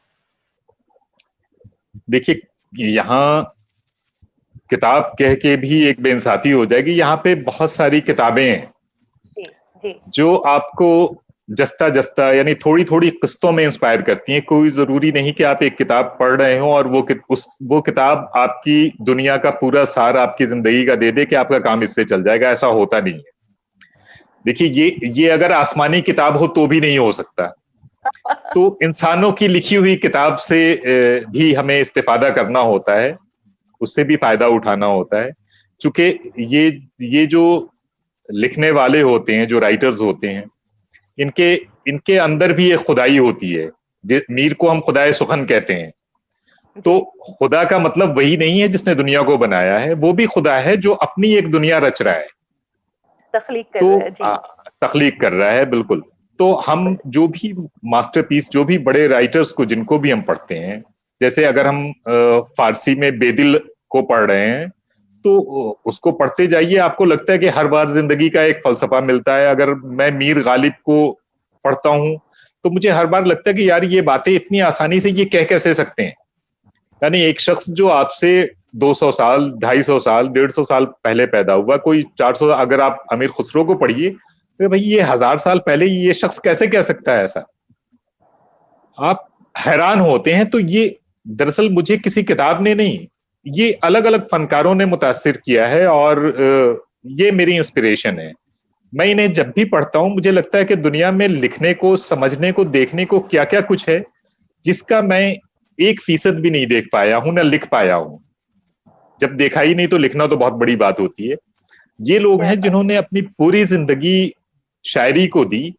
देखिए, यहाँ किताब कह के भी एक बेइंसाफी हो जाएगी। यहाँ पे बहुत सारी किताबें हैं जी जी। जो आपको जस्ता जस्ता यानी थोड़ी थोड़ी किस्तों में इंस्पायर करती हैं। कोई जरूरी नहीं कि आप एक किताब पढ़ रहे हो और वो किताब आपकी दुनिया का पूरा सार आपकी जिंदगी का दे दे कि आपका काम इससे चल जाएगा। ऐसा होता नहीं है। देखिए, ये अगर आसमानी किताब हो तो भी नहीं हो सकता। तो इंसानों की लिखी हुई किताब से भी हमें इस्तेफादा करना होता है, उससे भी फायदा उठाना होता है। चूंकि ये ये जो लिखने वाले होते हैं, जो राइटर्स होते हैं, इनके इनके अंदर भी एक खुदाई होती है। मीर को हम खुदाए सुखन कहते हैं। तो जी। खुदा का मतलब वही नहीं है जिसने दुनिया को बनाया है, वो भी खुदा है जो अपनी एक दुनिया रच रहा है। तख्लीक कर तो रहा है जी। तख्लीक कर रहा है, बिल्कुल। तो हम बिल्कुल। जो भी मास्टरपीस, जो भी बड़े राइटर्स को जिनको भी हम पढ़ते हैं, जैसे अगर हम फारसी में बेदिल को पढ़ रहे हैं, तो उसको पढ़ते जाइए, आपको लगता है कि हर बार जिंदगी का एक फलसफा मिलता है। अगर मैं मीर गालिब को पढ़ता हूं तो मुझे हर बार लगता है कि यार ये बातें इतनी आसानी से ये कह कैसे सकते हैं। यानी एक शख्स जो आपसे 200 साल, 250 साल, 150 साल पहले पैदा हुआ, कोई 400, अगर आप अमीर खुसरो को पढ़िए तो भाई ये 1000 साल पहले ये शख्स कैसे कह सकता है ऐसा, आप हैरान होते हैं। तो ये दरअसल मुझे किसी किताब ने नहीं, ये अलग अलग फनकारों ने मुतासिर किया है, और ये मेरी इंस्पिरेशन है। मैं इन्हें जब भी पढ़ता हूं मुझे लगता है कि दुनिया में लिखने को, समझने को, देखने को क्या क्या कुछ है जिसका मैं 1% भी नहीं देख पाया हूं, ना लिख पाया हूं। जब देखा ही नहीं तो लिखना तो बहुत बड़ी बात होती है। ये लोग क्या हैं बात! जिन्होंने अपनी पूरी जिंदगी शायरी को दी,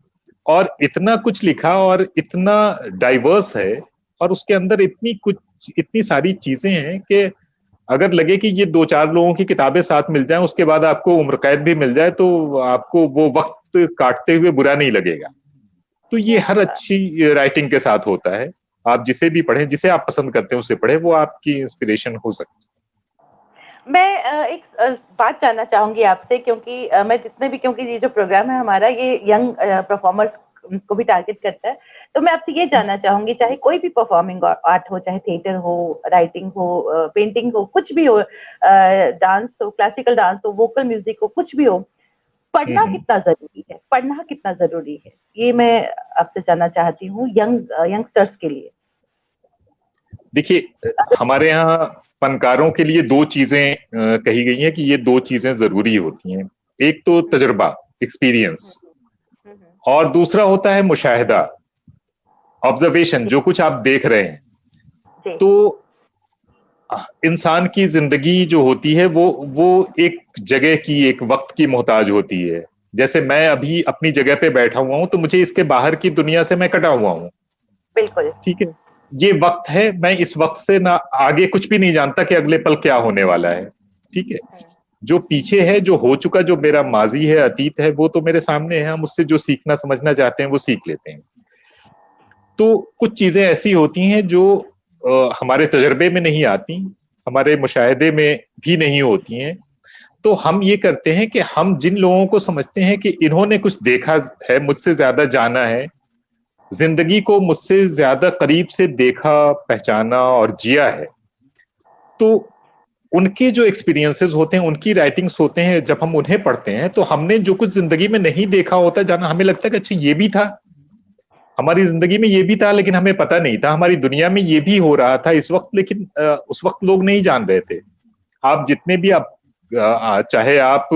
और इतना कुछ लिखा और इतना डाइवर्स है, और उसके अंदर इतनी सारी चीजें हैं कि अगर लगे कि ये दो चार लोगों की किताबें साथ मिल जाएं, उसके बाद आपको उम्र कैद भी मिल जाए, तो आपको वो वक्त काटते हुए बुरा नहीं लगेगा। तो ये हर अच्छी राइटिंग के साथ होता है। आप जिसे भी पढ़ें, जिसे आप पसंद करते हैं उसे पढ़ें, वो आपकी इंस्पिरेशन हो सकती है। मैं एक बात जानना चाहूंगी आपसे, क्योंकि मैं जितने भी, क्योंकि ये जो प्रोग्राम है हमारा, ये यंग परफॉर्मर्स को भी टारगेट करता है, तो मैं आपसे ये जानना चाहूंगी, चाहे कोई भी परफॉर्मिंग आर्ट हो, चाहे थिएटर हो, राइटिंग हो, पेंटिंग हो, कुछ भी हो, डांस हो, क्लासिकल डांस हो, वोकल म्यूजिक हो, कुछ भी हो, पढ़ना कितना जरूरी है, पढ़ना कितना जरूरी है, ये मैं आपसे जानना चाहती हूँ यंगस्टर्स के लिए। देखिए, हमारे यहाँ फनकारों के लिए दो चीजें कही गई हैं कि ये दो चीजें जरूरी होती हैं। एक तो तजुर्बा, एक्सपीरियंस, और दूसरा होता है मुशाहिदा, ऑब्जर्वेशन, जो कुछ आप देख रहे हैं। तो इंसान की जिंदगी जो होती है वो एक जगह की, एक वक्त की मोहताज होती है। जैसे मैं अभी अपनी जगह पे बैठा हुआ हूं, तो मुझे इसके बाहर की दुनिया से मैं कटा हुआ हूं। बिल्कुल ठीक है, ये वक्त है, मैं इस वक्त से ना आगे कुछ भी नहीं जानता कि अगले पल क्या होने वाला है। ठीक है, जो पीछे है, जो हो चुका, जो मेरा माजी है, अतीत है, वो तो मेरे सामने है। हम उससे जो सीखना समझना चाहते हैं वो सीख लेते हैं। तो कुछ चीजें ऐसी होती हैं जो हमारे तजर्बे में नहीं आती, हमारे मुशाहिदे में भी नहीं होती हैं। तो हम ये करते हैं कि हम जिन लोगों को समझते हैं कि इन्होंने कुछ देखा है, मुझसे ज्यादा जाना है, जिंदगी को मुझसे ज्यादा करीब से देखा, पहचाना और जिया है, तो उनके जो एक्सपीरियंसेस होते हैं, उनकी राइटिंग्स होते हैं, जब हम उन्हें पढ़ते हैं तो हमने जो कुछ जिंदगी में नहीं देखा होता, जाना, हमें लगता है कि अच्छा ये भी था, हमारी जिंदगी में ये भी था, लेकिन हमें पता नहीं था, हमारी दुनिया में ये भी हो रहा था इस वक्त, लेकिन उस वक्त लोग नहीं जान रहे थे। आप जितने भी आप चाहे आप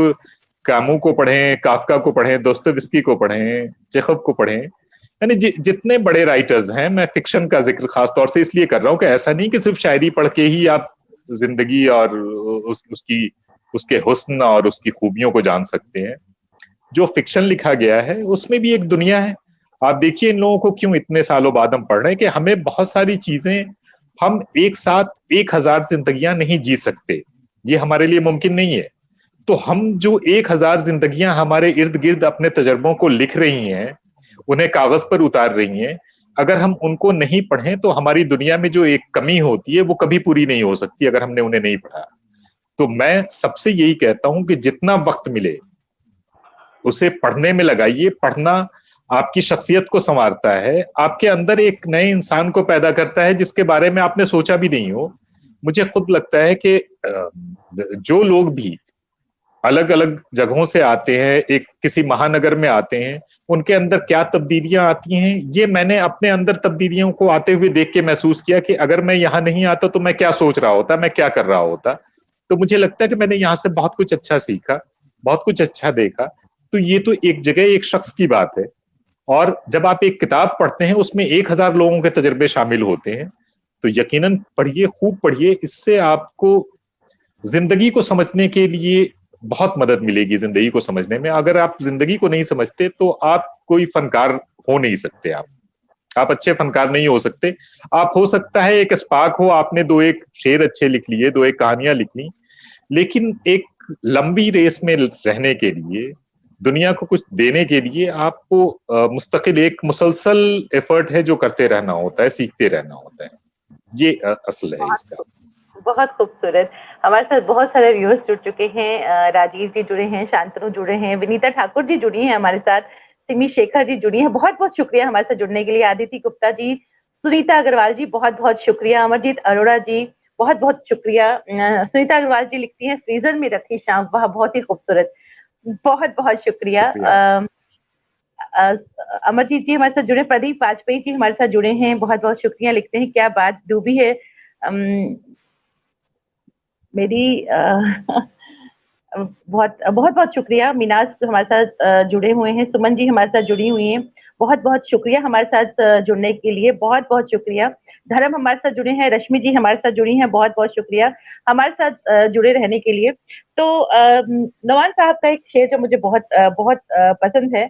कामू को पढ़ें, काफका को पढ़ें, दोस्तोयेव्स्की को पढ़ें, चेखव को पढ़ें, यानी जितने बड़े राइटर्स हैं, मैं फिक्शन का जिक्र खास तौर से इसलिए कर रहा हूं कि ऐसा नहीं कि सिर्फ शायरी पढ़ के ही आप जिंदगी और उसके हुस्न और उसकी खूबियों को जान सकते हैं। जो फिक्शन लिखा गया है उसमें भी एक दुनिया है। आप देखिए इन लोगों को क्यों इतने सालों बाद हम पढ़ रहे हैं कि हमें बहुत सारी चीजें, हम एक साथ 1000 जिंदगियां नहीं जी सकते, ये हमारे लिए मुमकिन नहीं है। तो हम जो 1000 जिंदगियां हमारे इर्द गिर्द अपने तजर्बों को लिख रही हैं, उन्हें कागज पर उतार रही हैं, अगर हम उनको नहीं पढ़ें तो हमारी दुनिया में जो एक कमी होती है वो कभी पूरी नहीं हो सकती अगर हमने उन्हें नहीं पढ़ा। तो मैं सबसे यही कहता हूं कि जितना वक्त मिले उसे पढ़ने में लगाइए। पढ़ना आपकी शख्सियत को संवारता है, आपके अंदर एक नए इंसान को पैदा करता है जिसके बारे में आपने सोचा भी नहीं हो। मुझे खुद लगता है कि जो लोग भी अलग अलग जगहों से आते हैं, एक किसी महानगर में आते हैं, उनके अंदर क्या तब्दीलियां आती हैं, ये मैंने अपने अंदर तब्दीलियों को आते हुए देख के महसूस किया कि अगर मैं यहाँ नहीं आता तो मैं क्या सोच रहा होता, मैं क्या कर रहा होता। तो मुझे लगता है कि मैंने यहाँ से बहुत कुछ अच्छा सीखा, बहुत कुछ अच्छा देखा। तो ये तो एक जगह एक शख्स की बात है, और जब आप एक किताब पढ़ते हैं उसमें 1000 लोगों के तजुर्बे शामिल होते हैं, तो यकीनन पढ़िए, खूब पढ़िए। इससे आपको जिंदगी को समझने के लिए बहुत मदद मिलेगी। जिंदगी को समझने में, अगर आप जिंदगी को नहीं समझते तो आप कोई फनकार हो नहीं सकते। आप अच्छे फनकार नहीं हो सकते। आप हो सकता है एक स्पार्क हो, आपने 2-1 शेर अच्छे लिख लिए, 2-1 कहानियां लिख ली, लेकिन एक लंबी रेस में रहने के लिए, दुनिया को कुछ देने के लिए आपको मुस्तकिल एक मुसलसल एफर्ट है जो करते रहना होता है, सीखते रहना होता है। ये असल है इसका। बहुत खूबसूरत। हमारे साथ बहुत सारे व्यूअर्स जुड़ चुके हैं। राजीव जी जुड़े हैं, शांतनु जुड़े हैं, विनीता ठाकुर जी जुड़ी हैं हमारे साथ, सिमी शेखर जी जुड़ी हैं, बहुत बहुत शुक्रिया हमारे साथ जुड़ने के लिए। आदिति गुप्ता जी, सुनीता अग्रवाल जी, बहुत बहुत शुक्रिया। अमरजीत अरोड़ा जी, बहुत बहुत शुक्रिया। सुनीता अग्रवाल जी लिखती हैं फ्रीजर में रखी शाम, वह बहुत ही खूबसूरत, बहुत बहुत शुक्रिया। अमरजीत जी हमारे साथ जुड़े, प्रदीप वाजपेयी जी हमारे साथ जुड़े हैं, बहुत बहुत शुक्रिया। लिखते हैं क्या बात डूबी है मेरी बहुत बहुत बहुत शुक्रिया। मीनाज हमारे साथ जुड़े हुए हैं, सुमन जी हमारे साथ जुड़ी हुई हैं, बहुत बहुत शुक्रिया हमारे साथ जुड़ने के लिए, बहुत बहुत शुक्रिया। धर्म हमारे साथ जुड़े हैं, रश्मि जी हमारे साथ जुड़ी हैं, बहुत बहुत शुक्रिया हमारे साथ जुड़े रहने के लिए। तो नवान साहब का एक शेर जो मुझे बहुत बहुत पसंद है,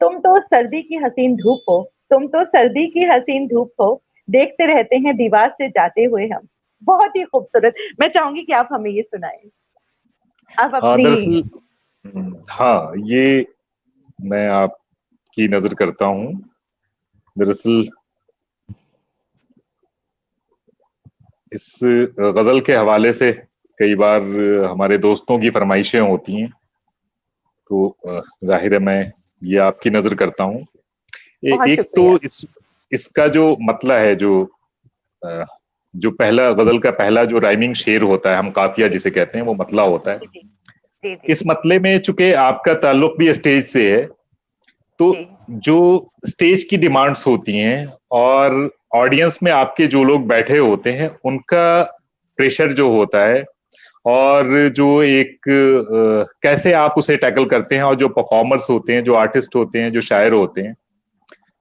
तुम तो सर्दी की हसीन धूप हो, तुम तो सर्दी की हसीन धूप हो, देखते रहते हैं दीवार से जाते हुए हम। बहुत ही खूबसूरत। मैं चाहूंगी कि आप हमें ये सुनाएं। आप हाँ अपनी। दरअसल, हाँ ये मैं आपकी नजर करता हूँ। दरअसल इस गजल के हवाले से कई बार हमारे दोस्तों की फरमाइशें होती हैं, तो जाहिर है मैं ये आपकी नजर करता हूँ। बहुत एक तो शुक्रिया। इसका जो मतला है, अ, जो पहला गजल का पहला जो राइमिंग शेर होता है, हम काफिया जिसे कहते हैं, वो मतला होता है। जी जी जी जी इस मतले में चूंकि आपका ताल्लुक भी स्टेज से है, तो जी। जो स्टेज की डिमांड्स होती हैं और ऑडियंस में आपके जो लोग बैठे होते हैं उनका प्रेशर जो होता है, और जो एक कैसे आप उसे टैकल करते हैं, और जो परफॉर्मर्स होते हैं, जो आर्टिस्ट होते हैं, जो शायर होते हैं,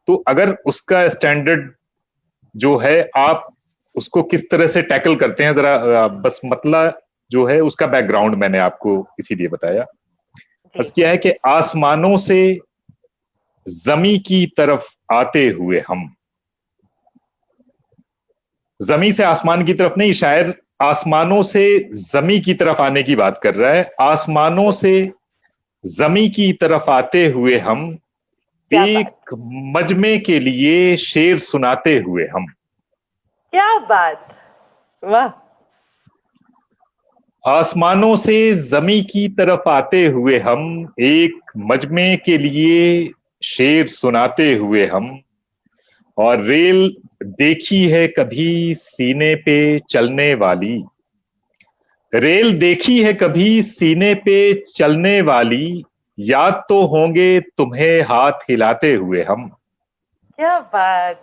तो अगर उसका स्टैंडर्ड जो है, आप उसको किस तरह से टैकल करते हैं, जरा बस मतला जो है उसका बैकग्राउंड मैंने आपको इसीलिए बताया। जी अर्ज किया है कि आसमानों से जमी की तरफ आते हुए हम। जमी से आसमान की तरफ नहीं, शायर आसमानों से जमी की तरफ आने की बात कर रहा है। आसमानों से जमी की तरफ आते हुए हम, क्या बात। एक मजमे के लिए शेर सुनाते हुए हम। क्या बात। वाह। आसमानों से जमी की तरफ आते हुए हम, एक मजमे के लिए शेर सुनाते हुए हम। और रेल देखी है कभी सीने पे चलने वाली, रेल देखी है कभी सीने पे चलने वाली, याद तो होंगे तुम्हें हाथ हिलाते हुए हम। क्या बात।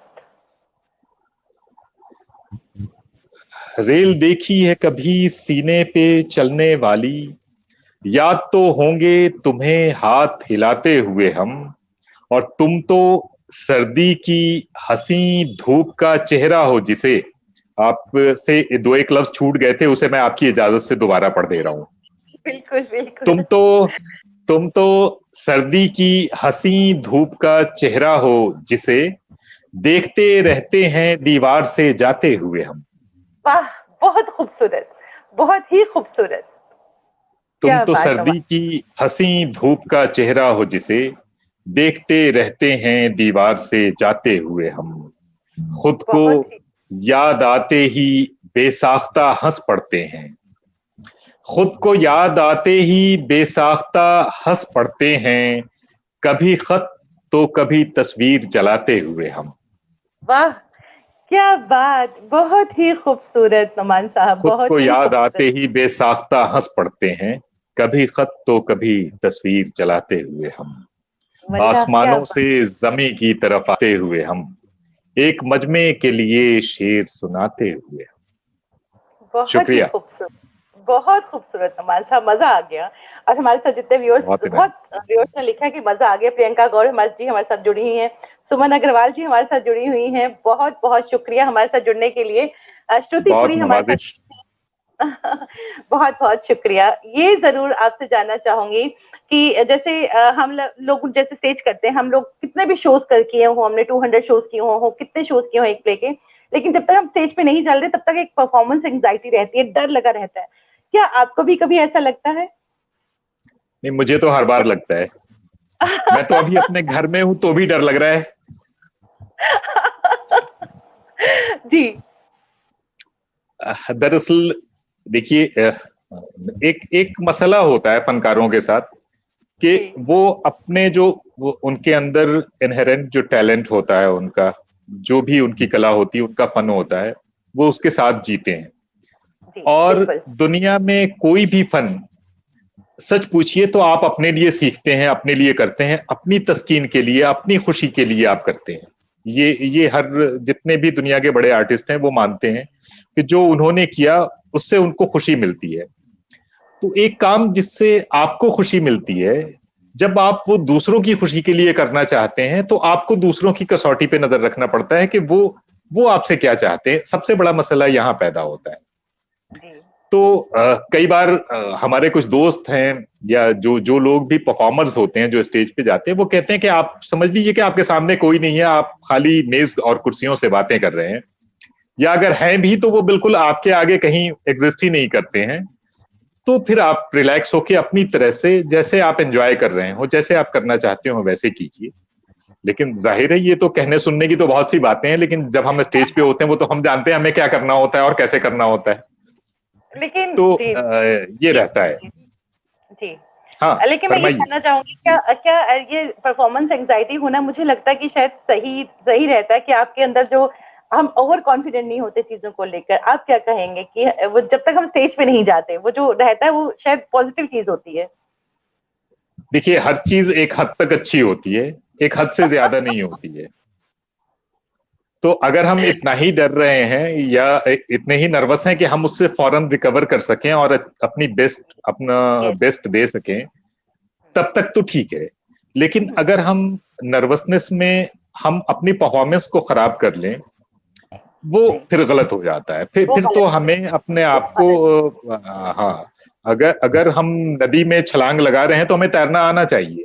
रेल देखी है कभी सीने पे चलने वाली, याद तो होंगे तुम्हें हाथ हिलाते हुए हम। और तुम तो सर्दी की हंसी धूप का चेहरा हो जिसे, आपसे दो एक लफ्ज छूट गए थे, उसे मैं आपकी इजाजत से दोबारा पढ़ दे रहा हूं। बिल्कुल बिल्कुल। तुम तो तुम तो सर्दी की हंसी धूप का चेहरा हो जिसे, देखते रहते हैं दीवार से जाते हुए हम। वाह। बहुत खूबसूरत। बहुत ही खूबसूरत। तुम क्या तो बात सर्दी नवाज। की हंसी धूप का चेहरा हो जिसे, देखते रहते हैं दीवार से जाते हुए हम। खुद को बहुत ही। याद आते ही बेसाख्ता हंस पड़ते हैं, खुद को याद आते ही बेसाख्ता हंस पड़ते हैं। कभी खत तो कभी तस्वीर जलाते हुए हम। वाह। क्या बात। बहुत ही खूबसूरत नमान साहब, खुद को बहुत ही याद खूबसूरत। आते ही बेसाख्ता हंस पड़ते हैं, कभी खत तो कभी तस्वीर जलाते हुए हम। वल्लाह क्या आसमानों बात। से जमी की तरफ आते हुए हम, एक मजमे के लिए शेर सुनाते हुए। बहुत ही शुक्रिया। खूबसूरत। बहुत खूबसूरत नमान साहब, मजा आ गया। और हमारे साथ जितने व्यूअर्स, बहुत बहुत व्यूअर्स ने लिखा है कि मजा आ गया। प्रियंका गौर हमारे जी हमारे साथ जुड़ी हुई हैं, सुमन अग्रवाल जी हमारे साथ जुड़ी हुई हैं। बहुत बहुत शुक्रिया हमारे साथ जुड़ने के लिए। श्रुति बहुत पुरी हमारे साथ। नवाजिश। बहुत बहुत शुक्रिया। ये जरूर आपसे जानना चाहूंगी कि जैसे हम लोग जैसे स्टेज करते हैं, हम लोग कितने भी शोज कर किए हो, हमने 200 शोज किए हो कितने शोज किए हो एक प्ले के, लेकिन जब तक हम स्टेज पे नहीं चल रहे तब तक एक परफॉर्मेंस एंजाइटी रहती है, डर लगा रहता है। क्या आपको भी कभी ऐसा लगता है? नहीं, मुझे तो हर बार लगता है। मैं तो अभी अपने घर में हूं तो भी डर लग रहा है। जी दरअसल देखिए, एक एक मसला होता है फनकारों के साथ कि जी वो उनके अंदर इनहेरेंट जो टैलेंट होता है उनका, जो भी उनकी कला होती है, उनका फन होता है, वो उसके साथ जीते हैं। जी और बिल्कुल। दुनिया में कोई भी फन, सच पूछिए तो आप अपने लिए सीखते हैं, अपने लिए करते हैं, अपनी तस्कीन के लिए, अपनी खुशी के लिए आप करते हैं। ये हर जितने भी दुनिया के बड़े आर्टिस्ट हैं वो मानते हैं कि जो उन्होंने किया उससे उनको खुशी मिलती है। तो एक काम जिससे आपको खुशी मिलती है, जब आप वो दूसरों की खुशी के लिए करना चाहते हैं, तो आपको दूसरों की कसौटी पे नजर रखना पड़ता है कि वो आपसे क्या चाहते हैं। सबसे बड़ा मसला यहां पैदा होता है। जी तो कई बार हमारे कुछ दोस्त हैं या जो जो लोग भी परफॉर्मर्स होते हैं जो स्टेज पे जाते हैं, वो कहते हैं कि आप समझ लीजिए कि आपके सामने कोई नहीं है, आप खाली मेज और कुर्सियों से बातें कर रहे हैं, या अगर हैं भी तो वो बिल्कुल आपके आगे कहीं एग्जिस्ट ही नहीं करते हैं। तो फिर आप रिलैक्स होके अपनी तरह से जैसे आप एंजॉय कर रहे हो, जैसे आप करना चाहते हो वैसे कीजिए। लेकिन जाहिर है ये तो कहने सुनने की तो बहुत सी बातें हैं, लेकिन जब हम स्टेज पे होते हैं वो तो हम जानते हैं हमें क्या करना होता है और कैसे करना होता है। लेकिन तो जी ये जी रहता है। जी। हाँ, लेकिन मैं ये फरमाइए। जानना चाहूंगी, क्या क्या ये परफॉर्मेंस एंजाइटी होना, मुझे लगता है कि शायद सही सही रहता है कि आपके अंदर जो हम ओवर कॉन्फिडेंट नहीं होते चीजों को लेकर, आप क्या कहेंगे कि वो जब तक हम स्टेज पे नहीं जाते वो जो रहता है वो शायद पॉजिटिव चीज होती है? देखिए, हर चीज एक हद तक अच्छी होती है, एक हद से ज्यादा नहीं होती है। तो अगर हम इतना ही डर रहे हैं या इतने ही नर्वस हैं कि हम उससे फौरन रिकवर कर सकें और अपना यस। बेस्ट दे सकें, तब तक तो ठीक है। लेकिन अगर हम नर्वसनेस में हम अपनी परफॉर्मेंस को खराब कर लें, वो जी, फिर गलत हो जाता है। फिर वो फिर तो गलत हो हमें अपने वो आप को गलत। हाँ, अगर अगर हम नदी में छलांग लगा रहे हैं तो हमें तैरना आना चाहिए,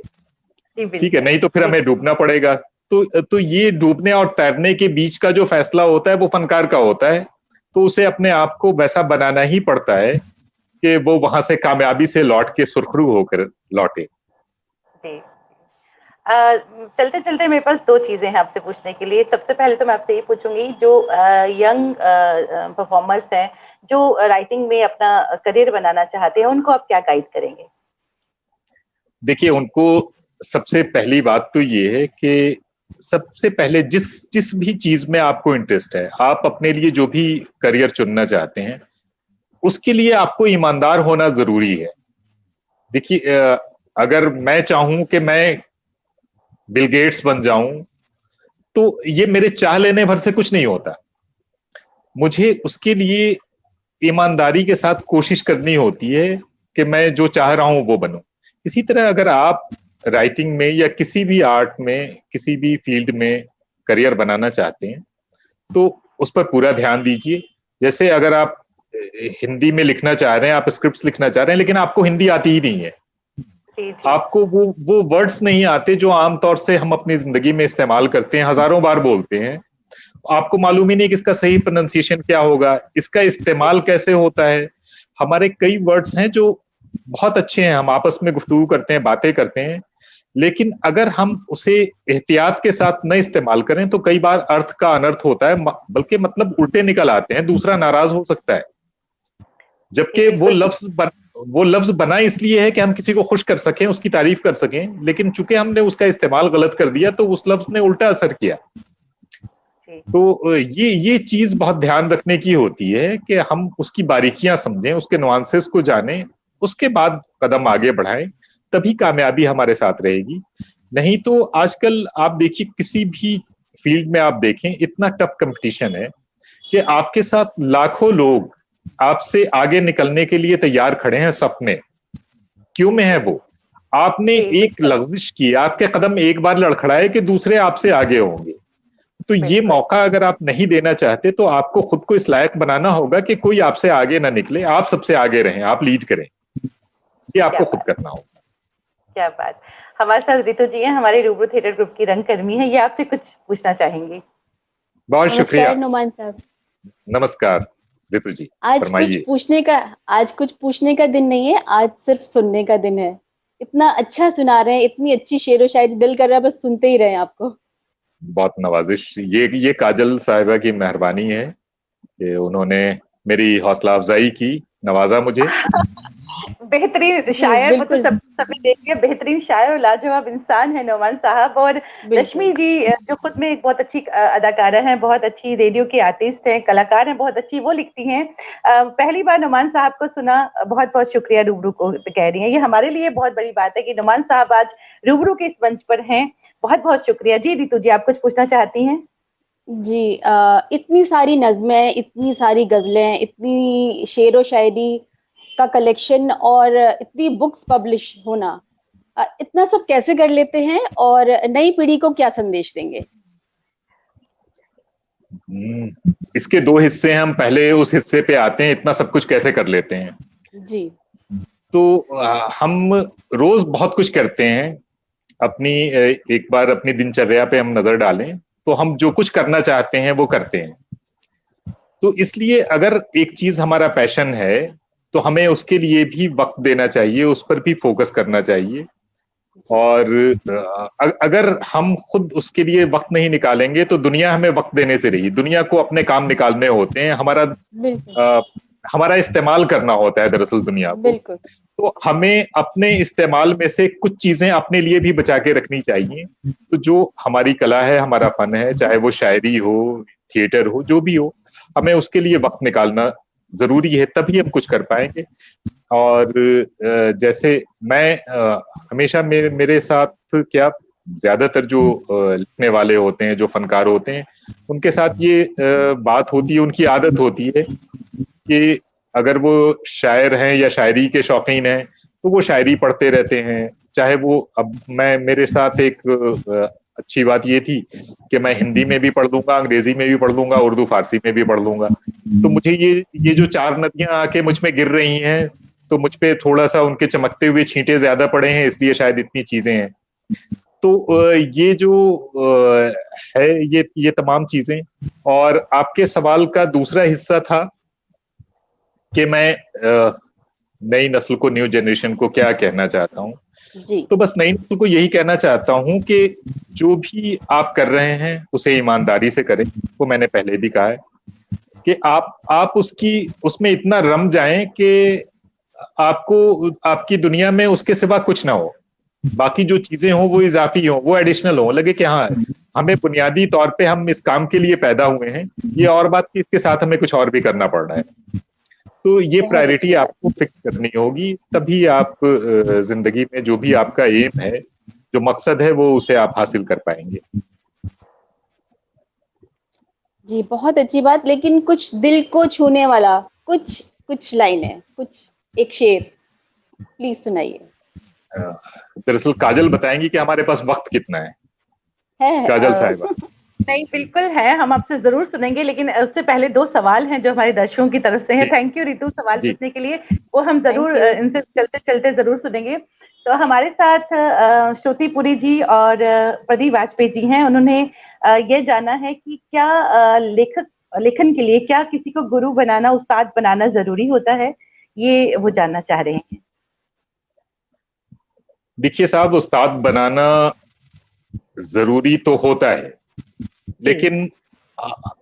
जी ठीक है, बिल्कुल। नहीं तो फिर हमें डूबना पड़ेगा। तो ये डूबने और तैरने के बीच का जो फैसला होता है वो फनकार का होता है। तो उसे अपने आप को वैसा बनाना ही पड़ता है कि वो वहां से कामयाबी से लौट के सुरखरू होकर लौटे। जी। चलते चलते मेरे पास दो चीजें हैं आपसे पूछने के लिए। सबसे पहले तो मैं आपसे ये पूछूंगी, जो यंग परफॉर्मर्स हैं जो राइटिंग में अपना करियर बनाना चाहते हैं, उनको आप क्या गाइड करेंगे? देखिए, उनको सबसे पहली बात तो ये है कि सबसे पहले जिस जिस भी चीज में आपको इंटरेस्ट है, आप अपने लिए जो भी करियर चुनना चाहते हैं, उसके लिए आपको ईमानदार होना जरूरी है। देखिए, अगर मैं चाहूं कि मैं बिल गेट्स बन जाऊं, तो ये मेरे चाह लेने भर से कुछ नहीं होता। मुझे उसके लिए ईमानदारी के साथ कोशिश करनी होती है कि मैं जो चाह रहा हूं वो बनूं। इसी तरह अगर आप राइटिंग में या किसी भी आर्ट में, किसी भी फील्ड में करियर बनाना चाहते हैं, तो उस पर पूरा ध्यान दीजिए। जैसे अगर आप हिंदी में लिखना चाह रहे हैं, आप स्क्रिप्ट्स लिखना चाह रहे हैं, लेकिन आपको हिंदी आती ही नहीं है, जी जी। आपको वो वर्ड्स नहीं आते जो आमतौर से हम अपनी जिंदगी में इस्तेमाल करते हैं, हजारों बार बोलते हैं, आपको मालूम ही नहीं कि इसका सही प्रोनाउंसिएशन क्या होगा, इसका जी इस्तेमाल कैसे होता है। हमारे कई वर्ड्स हैं जो बहुत अच्छे हैं, हम आपस में गुफ्तगू करते हैं, बातें करते हैं, लेकिन अगर हम उसे एहतियात के साथ न इस्तेमाल करें तो कई बार अर्थ का अनर्थ होता है, बल्कि मतलब उल्टे निकल आते हैं, दूसरा नाराज हो सकता है। जी जबकि बिल्कुल। वो लफ्ज बना इसलिए है कि हम किसी को खुश कर सकें, उसकी तारीफ कर सकें, लेकिन चूंकि हमने उसका इस्तेमाल गलत कर दिया तो उस लफ्ज ने उल्टा असर किया। जी तो ये चीज बहुत ध्यान रखने की होती है कि हम उसकी बारीकियां समझें, उसके नुआंसेस को जानें, उसके बाद कदम आगे बढ़ाएं, तभी कामयाबी हमारे साथ रहेगी। नहीं तो आजकल आप देखिए, किसी भी फील्ड में आप देखें, इतना टफ कंपटीशन है कि आपके साथ लाखों लोग आपसे आगे निकलने के लिए तैयार खड़े हैं सफ में। क्यों में है वो? आपने जी एक बिल्कुल। लफ्जिश की, आपके कदम एक बार लड़खड़ाए कि दूसरे आपसे आगे होंगे। तो ये बिल्कुल। मौका अगर आप नहीं देना चाहते तो आपको खुद को इस लायक बनाना होगा कि कोई आपसे आगे ना निकले, आप सबसे आगे रहें, आप लीड करें। ये क्या आपको खुद बात, करना होगा। क्या बात। हमारे साथ रितु जी हैं, हमारे रूबरू थिएटर ग्रुप की रंगकर्मी है, ये आपसे कुछ पूछना चाहेंगी। बहुत शुक्रिया। नमस्कार नुमान साहब। नमस्कार रितु जी, आज कुछ फरमाइए। पूछने का आज कुछ पूछने का दिन नहीं है, आज सिर्फ सुनने का दिन है। इतना अच्छा सुना रहे हैं, इतनी अच्छी शेरो शायरी, दिल कर रहा है बस सुनते ही रहे आपको। बहुत नवाजिश, ये काजल साहिबा की मेहरबानी है कि उन्होंने मेरी हौसला अफजाई की, नवाजा मुझे। बेहतरीन जी शायर, वो तो बिल्कुल। सब सभी देखिए, बेहतरीन शायर और लाजवाब इंसान है नौमान साहब। और बिल्कुल। रश्मि जी जो खुद में एक बहुत अच्छी अदाकारा हैं, बहुत अच्छी रेडियो की आर्टिस्ट हैं, कलाकार हैं, बहुत अच्छी वो लिखती हैं। पहली बार नौमान साहब को सुना, बहुत बहुत शुक्रिया रूबरू को कह रही हैं, ये हमारे लिए बहुत बड़ी बात है कि नौमान साहब आज रूबरू के इस मंच पर हैं। बहुत बहुत शुक्रिया जी। रितु जी, आप कुछ पूछना चाहती हैं? जी इतनी सारी नज़में, इतनी सारी गजलें, इतनी शेरो शायरी का कलेक्शन और इतनी बुक्स पब्लिश होना, इतना सब कैसे कर लेते हैं और नई पीढ़ी को क्या संदेश देंगे? इसके दो हिस्से हैं, हम पहले उस हिस्से पे आते हैं, इतना सब कुछ कैसे कर लेते हैं। जी। तो हम रोज बहुत कुछ करते हैं। अपनी एक बार अपनी दिनचर्या पे हम नजर डालें तो हम जो कुछ करना चाहते हैं वो करते हैं। तो इसलिए अगर एक चीज हमारा पैशन है तो हमें उसके लिए भी वक्त देना चाहिए, उस पर भी फोकस करना चाहिए। और अगर हम खुद उसके लिए वक्त नहीं निकालेंगे तो दुनिया हमें वक्त देने से रही, दुनिया को अपने काम निकालने होते हैं, हमारा इस्तेमाल करना होता है दरअसल दुनिया को। तो हमें अपने इस्तेमाल में से कुछ चीजें अपने लिए भी बचा के रखनी चाहिए। तो जो हमारी कला है, हमारा फन है, चाहे वो शायरी हो, थिएटर हो, जो भी हो, हमें उसके लिए वक्त निकालना जरूरी है, तभी हम कुछ कर पाएंगे। और जैसे मैं हमेशा मेरे साथ क्या, ज्यादातर जो लिखने वाले होते हैं, जो फनकार होते हैं, उनके साथ ये बात होती है, उनकी आदत होती है कि अगर वो शायर हैं या शायरी के शौकीन हैं तो वो शायरी पढ़ते रहते हैं। चाहे वो, अब मेरे साथ एक अच्छी बात ये थी कि मैं हिंदी में भी पढ़ लूंगा, अंग्रेजी में भी पढ़ लूंगा, उर्दू फारसी में भी पढ़ लूंगा। तो मुझे ये जो चार नदियां आके मुझ में गिर रही हैं, तो मुझ पे थोड़ा सा उनके चमकते हुए छींटे ज्यादा पड़े हैं, इसलिए शायद इतनी चीजें हैं। तो ये जो है, ये तमाम चीजें। और आपके सवाल का दूसरा हिस्सा था कि मैं नई नस्ल को, न्यू जनरेशन को क्या कहना चाहता हूँ। तो बस नई नस्ल को यही कहना चाहता हूँ कि जो भी आप कर रहे हैं उसे ईमानदारी से करें। वो मैंने पहले भी कहा है कि आप उसमें इतना रम जाएं कि आपको, आपकी दुनिया में उसके सिवा कुछ ना हो, बाकी जो चीजें हो वो इजाफी हो, वो एडिशनल हो, लगे कि हाँ हमें बुनियादी तौर पे हम इस काम के लिए पैदा हुए हैं। ये और बात कि इसके साथ हमें कुछ और भी करना पड़ रहा है। तो ये प्रायोरिटी आपको फिक्स करनी होगी, तभी आप जिंदगी में जो भी आपका एम है, जो मकसद है, वो उसे आप हासिल कर पाएंगे। जी, बहुत अच्छी बात। लेकिन कुछ दिल को छूने वाला कुछ लाइन है, कुछ एक शेर प्लीज सुनाइए। दरअसल काजल बताएंगी कि हमारे पास वक्त कितना है। काजल साहिबा। नहीं, बिल्कुल है, हम आपसे जरूर सुनेंगे, लेकिन उससे पहले दो सवाल हैं जो हमारे दर्शकों की तरफ से हैं। थैंक यू रितु सवाल पूछने के लिए, वो हम जरूर इनसे चलते चलते जरूर सुनेंगे। तो हमारे साथ श्रुति पुरी जी और प्रदीप वाजपेयी जी हैं। उन्होंने ये जाना है कि क्या लेखन के लिए क्या किसी को गुरु बनाना, उस्ताद बनाना जरूरी होता है, ये वो जानना चाह रहे हैं। देखिए साहब, उस्ताद बनाना जरूरी तो होता है, लेकिन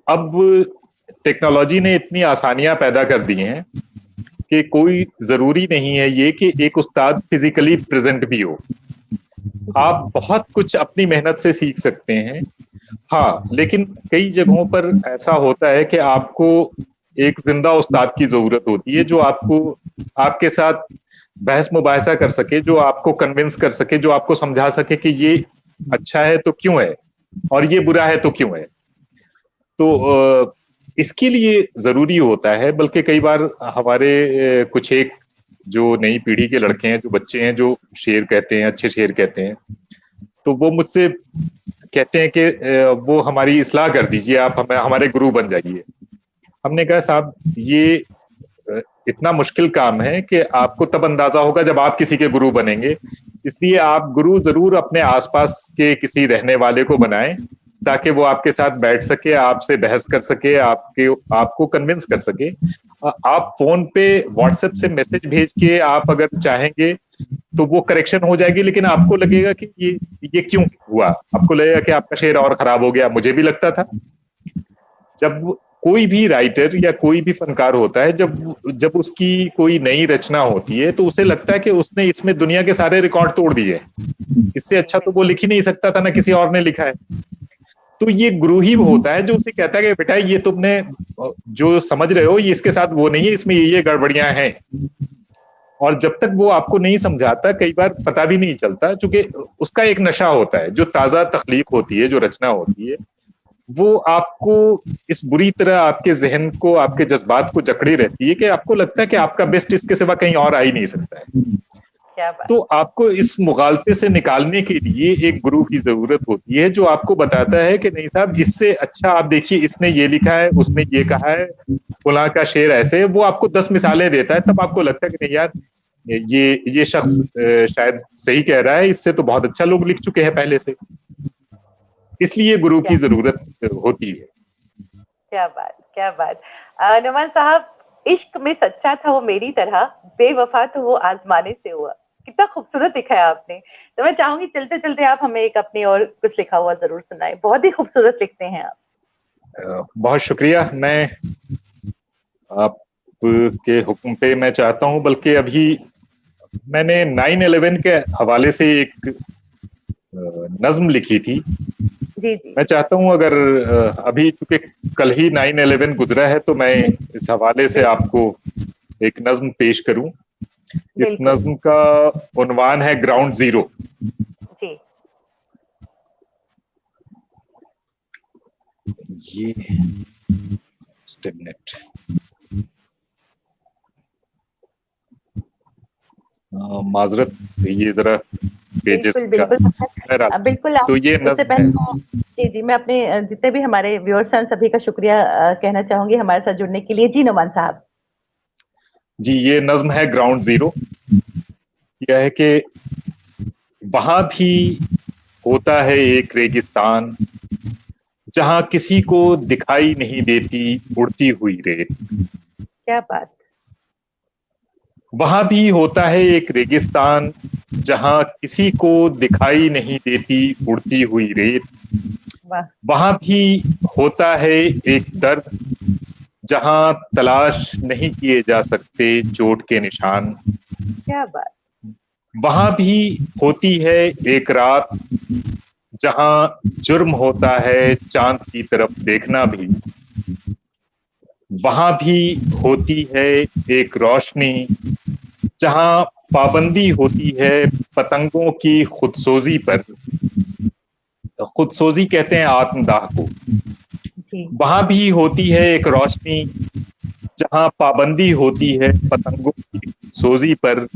अब टेक्नोलॉजी ने इतनी आसानियां पैदा कर दी हैं कि कोई जरूरी नहीं है ये कि एक उस्ताद फिजिकली प्रेजेंट भी हो। आप बहुत कुछ अपनी मेहनत से सीख सकते हैं, हाँ, लेकिन कई जगहों पर ऐसा होता है कि आपको एक जिंदा उस्ताद की जरूरत होती है, जो आपको, आपके साथ बहस मुबाहिसा कर सके, जो आपको कन्विंस कर सके, जो आपको समझा सके कि ये अच्छा है तो क्यों है और ये बुरा है तो क्यों है। तो इसके लिए जरूरी होता है। बल्कि कई बार हमारे कुछ एक जो नई पीढ़ी के लड़के हैं, जो बच्चे हैं, जो शेर कहते हैं, अच्छे शेर कहते हैं, तो वो मुझसे कहते हैं कि वो हमारी इस्लाह कर दीजिए, आप हमारे गुरु बन जाइए। हमने कहा साहब, ये इतना मुश्किल काम है कि आपको तब अंदाजा होगा जब आप किसी के गुरु बनेंगे। इसलिए आप गुरु जरूर अपने आसपास के किसी रहने वाले को बनाएं, ताकि वो आपके साथ बैठ सके, आपसे बहस कर सके, आपको कन्विंस कर सके। आप फोन पे व्हाट्सएप से मैसेज भेज के आप अगर चाहेंगे तो वो करेक्शन हो जाएगी, लेकिन आपको लगेगा कि ये क्यों हुआ, आपको लगेगा कि आपका शेर और खराब हो गया। मुझे भी लगता था। जब कोई भी राइटर या कोई भी फनकार होता है, जब उसकी कोई नई रचना होती है तो उसे लगता है कि उसने इसमें दुनिया के सारे रिकॉर्ड तोड़ दिए, इससे अच्छा तो वो लिख ही नहीं सकता था, ना किसी और ने लिखा है। तो ये गुरु ही होता है जो उसे कहता है कि बेटा, ये तुमने जो समझ रहे हो ये इसके साथ वो नहीं है, इसमें ये गड़बड़ियां हैं। और जब तक वो आपको नहीं समझाता, कई बार पता भी नहीं चलता, क्योंकि उसका एक नशा होता है। जो ताजा तख्लीक होती है, जो रचना होती है, वो आपको इस बुरी तरह आपके जहन को, आपके जज्बात को जकड़ी रहती है कि आपको लगता है कि आपका बेस्ट इसके सिवा कहीं और आ ही नहीं सकता है। क्या बात। तो आपको इस मुगालते से निकालने के लिए एक गुरु की जरूरत होती है जो आपको बताता है कि नहीं साहब, इससे अच्छा आप देखिए, इसने ये लिखा है, उसने ये कहा है, फलां का शेर ऐसे है। वो आपको 10 मिसालें देता है, तब आपको लगता है कि नहीं यार, ये शख्स शायद सही कह रहा है, इससे तो बहुत अच्छा लोग लिख चुके हैं पहले से। इसलिए गुरु की जरूरत होती है। क्या बात, क्या बात। नुमान साहब, इश्क में सच्चा था वो मेरी तरह, बेवफा तो वो आजमाने से हुआ। कितना खूबसूरत लिखा है आपने। तो मैं चाहूंगी चलते चलते आप हमें एक अपनी और कुछ लिखा हुआ जरूर सुनाए, बहुत ही खूबसूरत लिखते हैं आप। बहुत शुक्रिया। मैं आपके हुक्म पे मैं चाहता हूं, बल्कि अभी मैंने 9/11 के हवाले से एक नज्म लिखी थी। जी जी। मैं चाहता हूं, अगर अभी चूंकि कल ही 9/11 गुजरा है, तो मैं इस हवाले से आपको एक नज्म पेश करूं। इस नज्म का उन्वान है ग्राउंड जीरो। जी। ये मिनट, माजरत, ये जरा पेजेस बिल्कुल का बिल्कुल बिल्कुल। तो ये उससे नज्म पहले है। जी जी, मैं अपने जितने भी हमारे व्यूअर्स हैं सभी का शुक्रिया कहना चाहूंगी हमारे साथ जुड़ने के लिए। जी नुमान साहब। जी, ये नज्म है ग्राउंड जीरो। यह है कि वहां भी होता है एक रेगिस्तान, जहां किसी को दिखाई नहीं देती उड़ती हुई रेत। क्या बात। वहां भी होता है एक रेगिस्तान, जहां किसी को दिखाई नहीं देती उड़ती हुई रेत। वाह। वहां भी होता है एक दर्द, जहां तलाश नहीं किए जा सकते चोट के निशान। क्या बात। वहां भी होती है एक रात, जहां जुर्म होता है चांद की तरफ देखना भी। वहां भी होती है एक रोशनी, जहां पाबंदी होती है पतंगों की खुदसोजी पर। खुदसोजी कहते हैं आत्मदाह को। जी। वहां भी होती है एक रोशनी, जहां पाबंदी होती है पतंगों की खुदसोजी पर।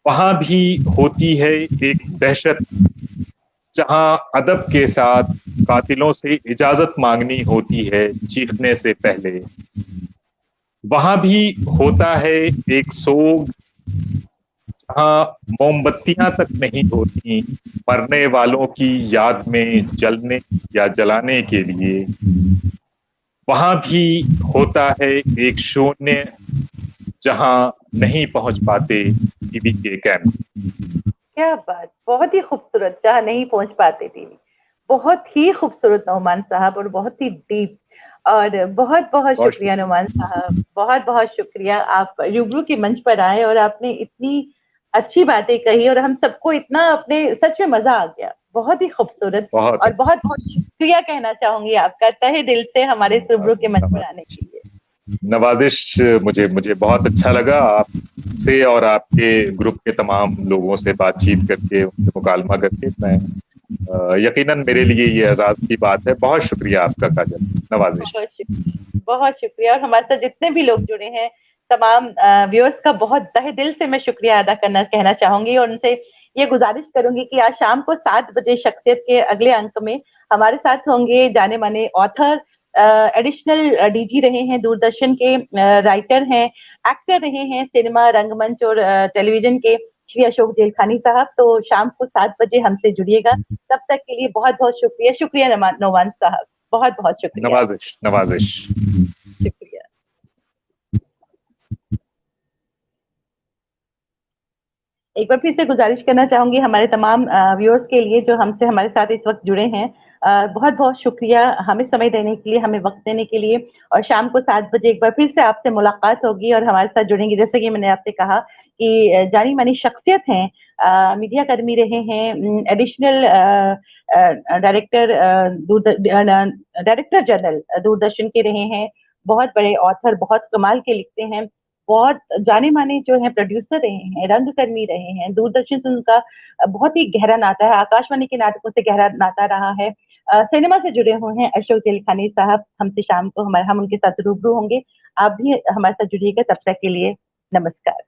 वहां भी होती है एक दहशत, जहां अदब के साथ कातिलों से इजाजत मांगनी होती है चीखने से पहले। वहां भी होता है एक सोग, जहां मोमबत्तियां तक नहीं होती मरने वालों की याद में जलने या जलाने के लिए। वहां भी होता है एक शून्य, जहां नहीं पहुंच पाते टीवी के कैमरे। क्या बात, बहुत ही खूबसूरत। जहाँ नहीं पहुंच पाते टीवी। बहुत ही खूबसूरत नुमान साहब, और बहुत ही डीप। और बहुत बहुत बहुत शुक्रिया शुक्रिया। नुमान साहब, बहुत बहुत शुक्रिया। आप रूबरू के मंच पर आए और आपने इतनी अच्छी बातें कही, और हम सबको इतना अपने सच में मजा आ गया। बहुत ही खूबसूरत। बहुत और बहुत बहुत शुक्रिया कहना चाहूंगी आपका तहे दिल से हमारे रूबरू के मंच पर आने के लिए। नवाजिश, मुझे मुझे बहुत अच्छा लगा आपसे और आपके ग्रुप के तमाम लोगों से बातचीत करके, उनसे मुकालमा करके। मैं यकीनन मेरे लिए ये एजाज की बात है। बहुत शुक्रिया आपका काजल। नवाजिश। बहुत शुक्रिया। और हमारे साथ जितने भी लोग जुड़े हैं, तमाम व्यूअर्स का बहुत तहे दिल से मैं शुक्रिया अदा करना कहना चाहूंगी, और उनसे ये गुजारिश करूंगी कि आज शाम को 7 बजे शख्सियत के अगले अंक में हमारे साथ होंगे जाने माने ऑथर, एडिशनल डीजी रहे हैं दूरदर्शन के, राइटर हैं, एक्टर रहे हैं सिनेमा, रंगमंच और टेलीविजन के, श्री अशोक जेलखानी साहब। तो शाम को 7 बजे हमसे जुड़िएगा। तब तक के लिए बहुत बहुत शुक्रिया। शुक्रिया नौमान साहब, बहुत बहुत शुक्रिया। नवाजिश, नवाजिश। शुक्रिया। एक बार फिर से गुजारिश करना चाहूंगी हमारे तमाम व्यूअर्स के लिए जो हमसे हमारे साथ इस वक्त जुड़े हैं, बहुत बहुत शुक्रिया हमें समय देने के लिए, हमें वक्त देने के लिए। और शाम को 7 बजे एक बार फिर से आपसे मुलाकात होगी और हमारे साथ जुड़ेंगे। जैसे कि मैंने आपसे कहा कि जानी मानी शख्सियत हैं, मीडिया कर्मी रहे हैं, additional director, director general Doordarshan के रहे हैं, बहुत बड़े ऑथर, बहुत कमाल के लिखते हैं, बहुत जाने माने जो है प्रोड्यूसर रहे हैं, रंगकर्मी रहे हैं। दूरदर्शन से उनका बहुत ही गहरा नाता है, आकाशवाणी के नाटकों से गहरा नाता रहा है। सिनेमा से जुड़े हुए हैं अशोक जेलखानी साहब। हमसे शाम को हम उनके साथ रूबरू होंगे। आप भी हमारे साथ जुड़िएगा। तब तक के लिए नमस्कार।